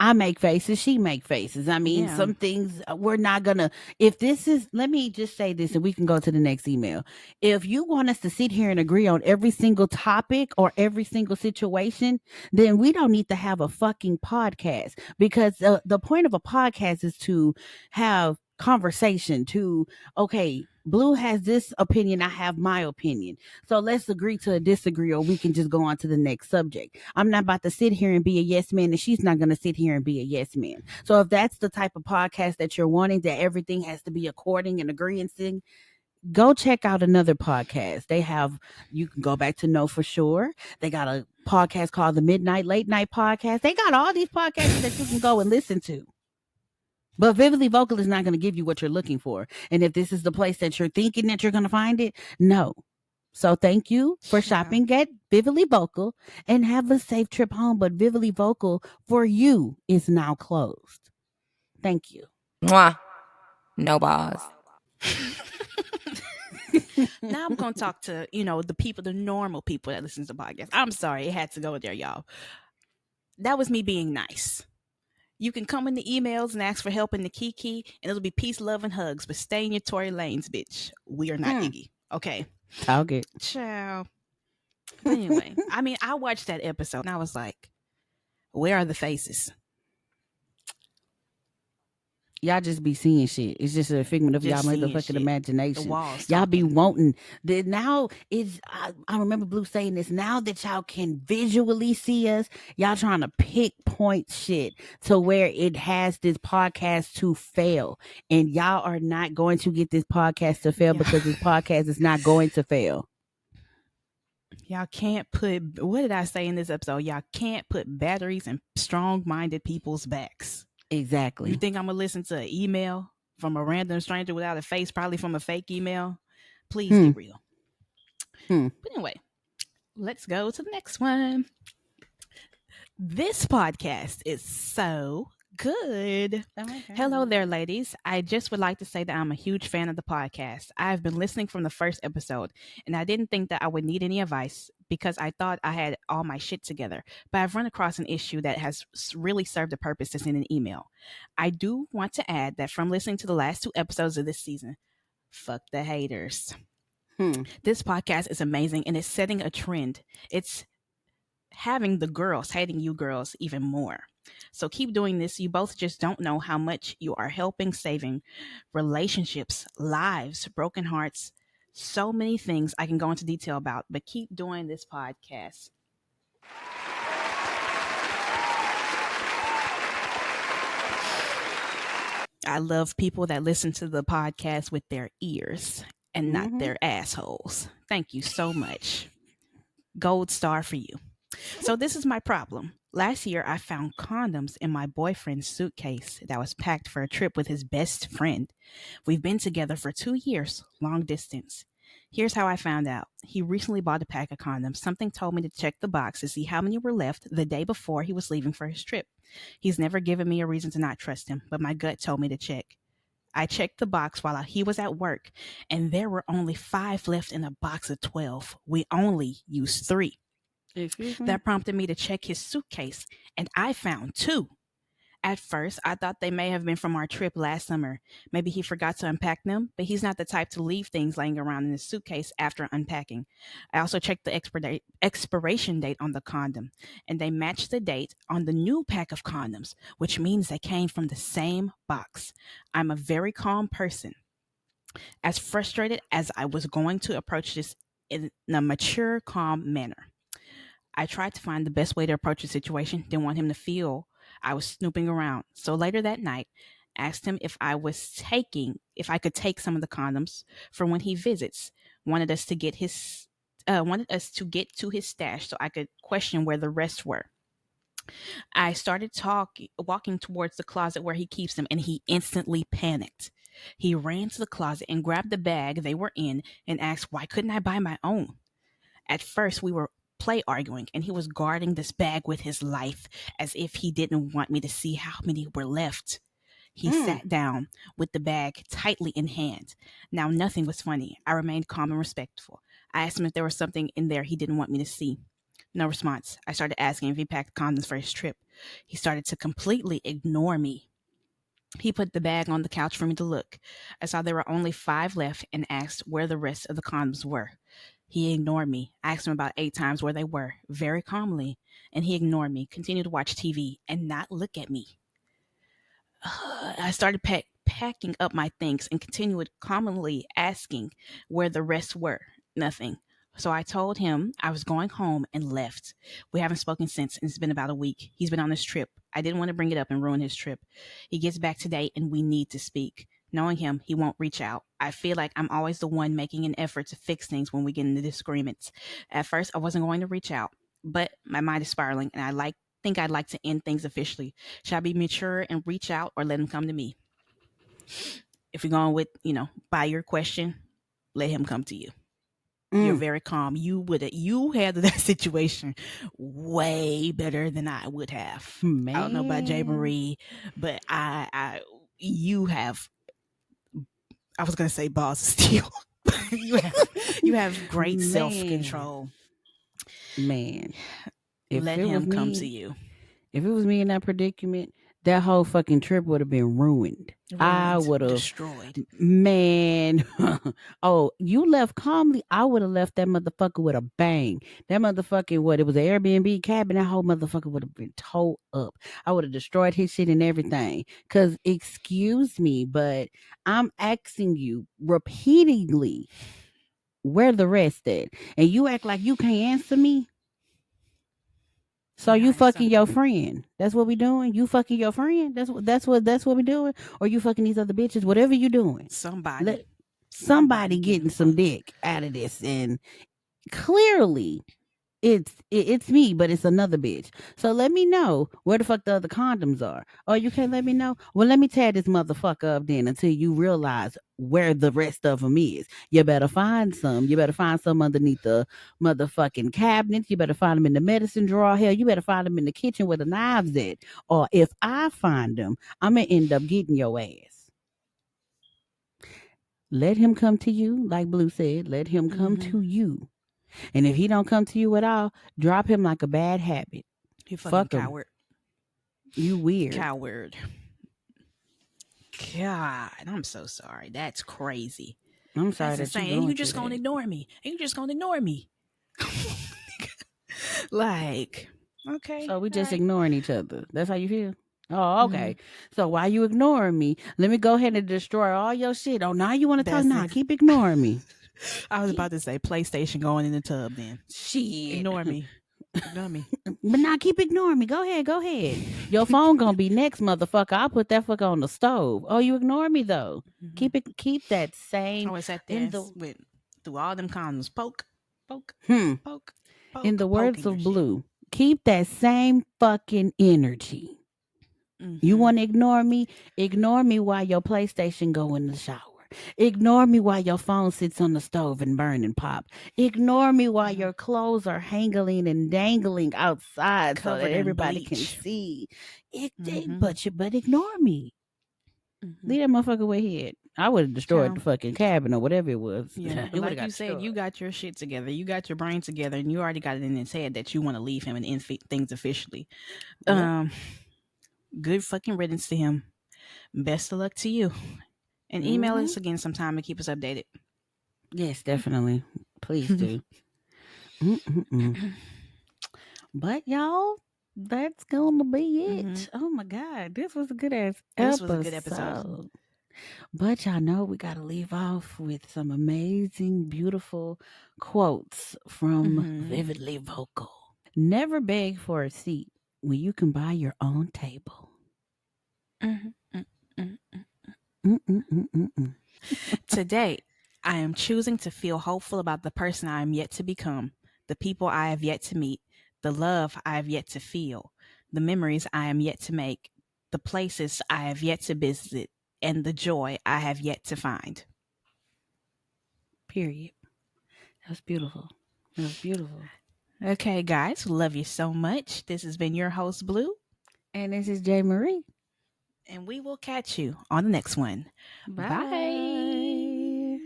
I make faces, she make faces. I mean,
Yeah.
some things we're not gonna. If this is, let me just say this, and we can go to the next email. If you want us to sit here and agree on every single topic or every single situation, then we don't need to have a fucking podcast because the point of a podcast is to have conversation. To okay. Blue has this opinion, I have my opinion. So let's agree to disagree, or we can just go on to the next subject. I'm not about to sit here and be a yes man, and she's not going to sit here and be a yes man. So if that's the type of podcast that you're wanting, that everything has to be according and agreeing thing, go check out another podcast. You can go back to Know For Sure. They got a podcast called the Midnight Late Night Podcast. They got all these podcasts that you can go and listen to. But Vividly Vocal is not going to give you what you're looking for. And if this is the place that you're thinking that you're going to find it, no. So thank you for shopping at Vividly Vocal, and have a safe trip home. But Vividly Vocal for you is now closed. Thank you.
Mwah. No balls.
Now I'm gonna talk to the people, the normal people that listen to the podcast. I'm sorry, it had to go there, y'all. That was me being nice. You can come in the emails and ask for help in the Kiki, and it'll be peace, love, and hugs. But stay in your Tory lanes, bitch. We are not Iggy. Okay.
Target.
Ciao. But anyway, I mean, I watched that episode and I was like, where are the faces?
Y'all just be seeing shit. It's just a figment of y'all motherfucking imagination. Y'all be wanting. Now is I remember Blue saying this. Now that y'all can visually see us, y'all trying to pinpoint shit to where it has this podcast to fail, and y'all are not going to get this podcast to fail because this podcast is not going to fail.
Y'all can't put. What did I say in this episode? Y'all can't put batteries in strong-minded people's backs.
Exactly.
You think I'm gonna listen to an email from a random stranger without a face, probably from a fake email? Please be real. But anyway, let's go to the next one. This podcast is so good. Hello there, ladies. I just would like to say that I'm a huge fan of the podcast. I've been listening from the first episode, and I didn't think that I would need any advice because I thought I had all my shit together. But I've run across an issue that has really served a purpose to send an email. I do want to add that from listening to the last 2 episodes of this season, fuck the haters. This podcast is amazing, and it's setting a trend. It's having the girls hating you girls even more. So keep doing this. You both just don't know how much you are helping saving relationships, lives, broken hearts, so many things I can go into detail about, but keep doing this podcast. I love people that listen to the podcast with their ears and not their assholes. Thank you so much. Gold star for you. So this is my problem. Last year, I found condoms in my boyfriend's suitcase that was packed for a trip with his best friend. We've been together for 2 years, long distance. Here's how I found out. He recently bought a pack of condoms. Something told me to check the box to see how many were left the day before he was leaving for his trip. He's never given me a reason to not trust him, but my gut told me to check. I checked the box while he was at work, and there were only 5 left in a box of 12. We only used 3. That prompted me to check his suitcase, and I found 2. At first, I thought they may have been from our trip last summer. Maybe he forgot to unpack them, but he's not the type to leave things laying around in his suitcase after unpacking. I also checked the expiration date on the condom, and they matched the date on the new pack of condoms, which means they came from the same box. I'm a very calm person. As frustrated as I was going to approach this in a mature, calm manner, I tried to find the best way to approach the situation. Didn't want him to feel I was snooping around. So later that night, asked him if I could take some of the condoms for when he visits. Wanted us to get to his stash so I could question where the rest were. I started walking towards the closet where he keeps them, and he instantly panicked. He ran to the closet and grabbed the bag they were in and asked, why couldn't I buy my own? At first, we were play arguing, and he was guarding this bag with his life as if he didn't want me to see how many were left. He sat down with the bag tightly in hand. Now, nothing was funny. I remained calm and respectful. I asked him if there was something in there he didn't want me to see. No response. I started asking if he packed condoms for his trip. He started to completely ignore me. He put the bag on the couch for me to look. I saw there were only 5 left and asked where the rest of the condoms were. He ignored me. I asked him about 8 times where they were, very calmly, and he ignored me, continued to watch TV, and not look at me. I started packing up my things and continued calmly asking where the rest were. Nothing. So I told him I was going home and left. We haven't spoken since, and it's been about a week. He's been on this trip. I didn't want to bring it up and ruin his trip. He gets back today, and we need to speak. Knowing him, he won't reach out. I feel like I'm always the one making an effort to fix things when we get into disagreements. At first, I wasn't going to reach out, but my mind is spiraling, and think I'd like to end things officially. Should I be mature and reach out, or let him come to me? If you're going with, by your question, let him come to you. You're
Mm,
very calm. You handled that situation way better than I would have. I don't know about Jay
man,
Marie, but you have. I was gonna say balls of steel. you have great self
man,
control.
man. If
Let
it was
him come to
me,
you.
if it was me in that predicament, that whole fucking trip would have been ruined. I
Ruined,
would have,
destroyed.
man. Oh, you left calmly. I would have left that motherfucker with a bang. That motherfucking what? It was an Airbnb cabin. That whole motherfucker would have been towed up. I would have destroyed his shit and everything. Cause excuse me, but I'm asking you repeatedly where the rest at, and you act like you can't answer me. So you
Yeah,
fucking your friend. That's what we doing. You fucking your friend. That's what we doing. Or you fucking these other bitches. Whatever you doing.
somebody,
Let somebody
somebody getting
getting some
fucked.
dick out of this. And clearly it's me, but it's another bitch. So let me know where the fuck the other condoms are. Oh, you can't let me know? Well, let me tear this motherfucker up then until you realize where the rest of them is. You better find some. You better find some underneath the motherfucking cabinets. You better find them in the medicine drawer. Hell, you better find them in the kitchen where the knives at. Or if I find them, I'm gonna end up getting your ass. Let him come to you, like Blue said. Let him come
Mm-hmm.
to you. And if he don't come to you at all, drop him like a bad habit.
You fucking
Fuck him.
coward.
You weird.
Coward. God, I'm so sorry. That's crazy.
I'm sorry
That's
that you
insane. And you
going through
just gonna
that.
ignore me. And you just gonna ignore me. Like, okay,
So we
all
just
right.
ignoring each other. That's how you feel? Oh,
Mm-hmm.
okay. So while you ignoring me, let me go ahead and destroy all your shit. Oh, now you want to talk?
That's
Nah,
ex-
keep ignoring me.
I was about
Keep
to say PlayStation going in the tub then.
shit.
Ignore me. Ignore me.
But now keep ignoring me. Go ahead, go ahead. Your phone gonna be next, motherfucker. I'll put that fucker on the stove. Oh, you ignore me though.
Mm-hmm.
Keep that
I
same
was sat there
in
and
the
went through all them condoms. Poke, poke,
hmm.
poke,
In
poke,
the words
poking your
of
shit.
Blue, keep that same fucking energy. You
Mm-hmm.
want to ignore me? Ignore me while your PlayStation go in the shower. Ignore me while your phone sits on the stove and burn and pop. Ignore me while
Mm-hmm.
your clothes are hangling and dangling outside so that
Covered in
everybody can
bleach.
see.
Mm-hmm.
But ignore me.
Mm-hmm.
Leave that motherfucker where he at. I would have destroyed
Child.
the fucking cabin or whatever it was.
Yeah,
It
but
would have
like you
got
said, you
destroyed.
got your shit together. You got your brain together, and you already got it in his head that you want to leave him and end things officially.
Yep.
Um, Good fucking riddance to him. Best of luck to you. And email
Hmm.
us again sometime to keep us updated.
Yes, definitely. Please do. Mm-mm-mm. But y'all, that's gonna be
Hmm.
it. Oh my god, this was a good ass
This was a good episode.
episode. But y'all know we gotta leave off with some amazing, beautiful quotes from
Hmm.
Vividly Vocal. Never beg for a seat when you can buy your own table.
Hmm.
Mm-mm-mm-mm-mm.
Today, I am choosing to feel hopeful about the person I am yet to become, the people I have yet to meet, the love I have yet to feel, the memories I am yet to make, the places I have yet to visit, and the joy I have yet to find.
Period. That's beautiful. That's beautiful.
Okay, guys, love you so much. This has been your host, Blue,
And this is J. Marie.
and we will catch you on the next one.
Bye.
Bye.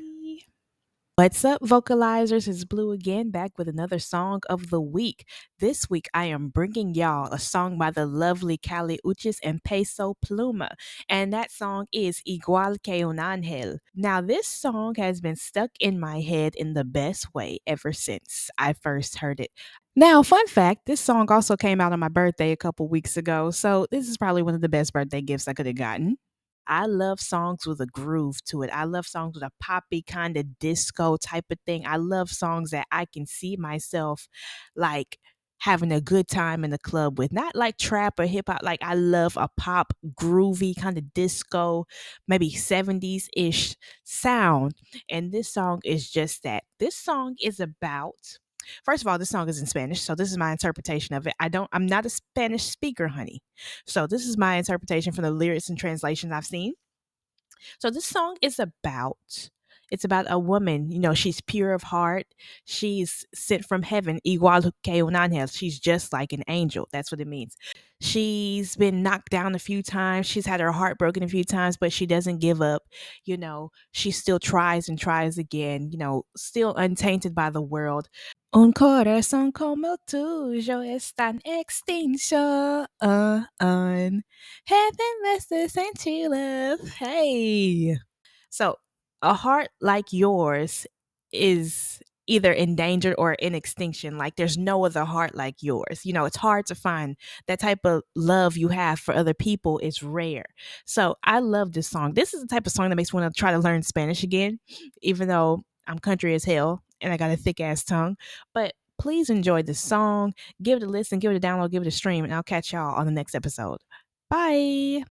What's up, vocalizers? It's Blue again, back with another song of the week. This week, I am bringing y'all a song by the lovely Cali Uchis and Peso Pluma, and that song is Igual que un ángel. Now, this song has been stuck in my head in the best way ever since I first heard it. Now, fun fact, this song also came out on my birthday a couple weeks ago, so this is probably one of the best birthday gifts I could have gotten. I love songs with a groove to it. I love songs with a poppy kind of disco type of thing. I love songs that I can see myself like having a good time in the club with. Not like trap or hip hop. Like I love a pop, groovy kind of disco, maybe 70s ish sound. And this song is just that. This song is about, first of all, this song is in Spanish, so this is my interpretation of it. I'm not a Spanish speaker, honey. So this is my interpretation from the lyrics and translations I've seen. So this song is about, it's about a woman, she's pure of heart. She's sent from heaven, igual que un ángel. She's just like an angel. That's what it means. She's been knocked down a few times. She's had her heart broken a few times, but she doesn't give up. She still tries and tries again, still untainted by the world. Un corazón como el tuyo es tan extinto. Heaven less the sentir love. Hey. So, a heart like yours is either endangered or in extinction. Like, there's no other heart like yours. It's hard to find that type of love you have for other people is rare. So, I love this song. This is the type of song that makes me want to try to learn Spanish again, even though I'm country as hell and I got a thick ass tongue. But please enjoy this song. Give it a listen, give it a download, give it a stream, and I'll catch y'all on the next episode. Bye.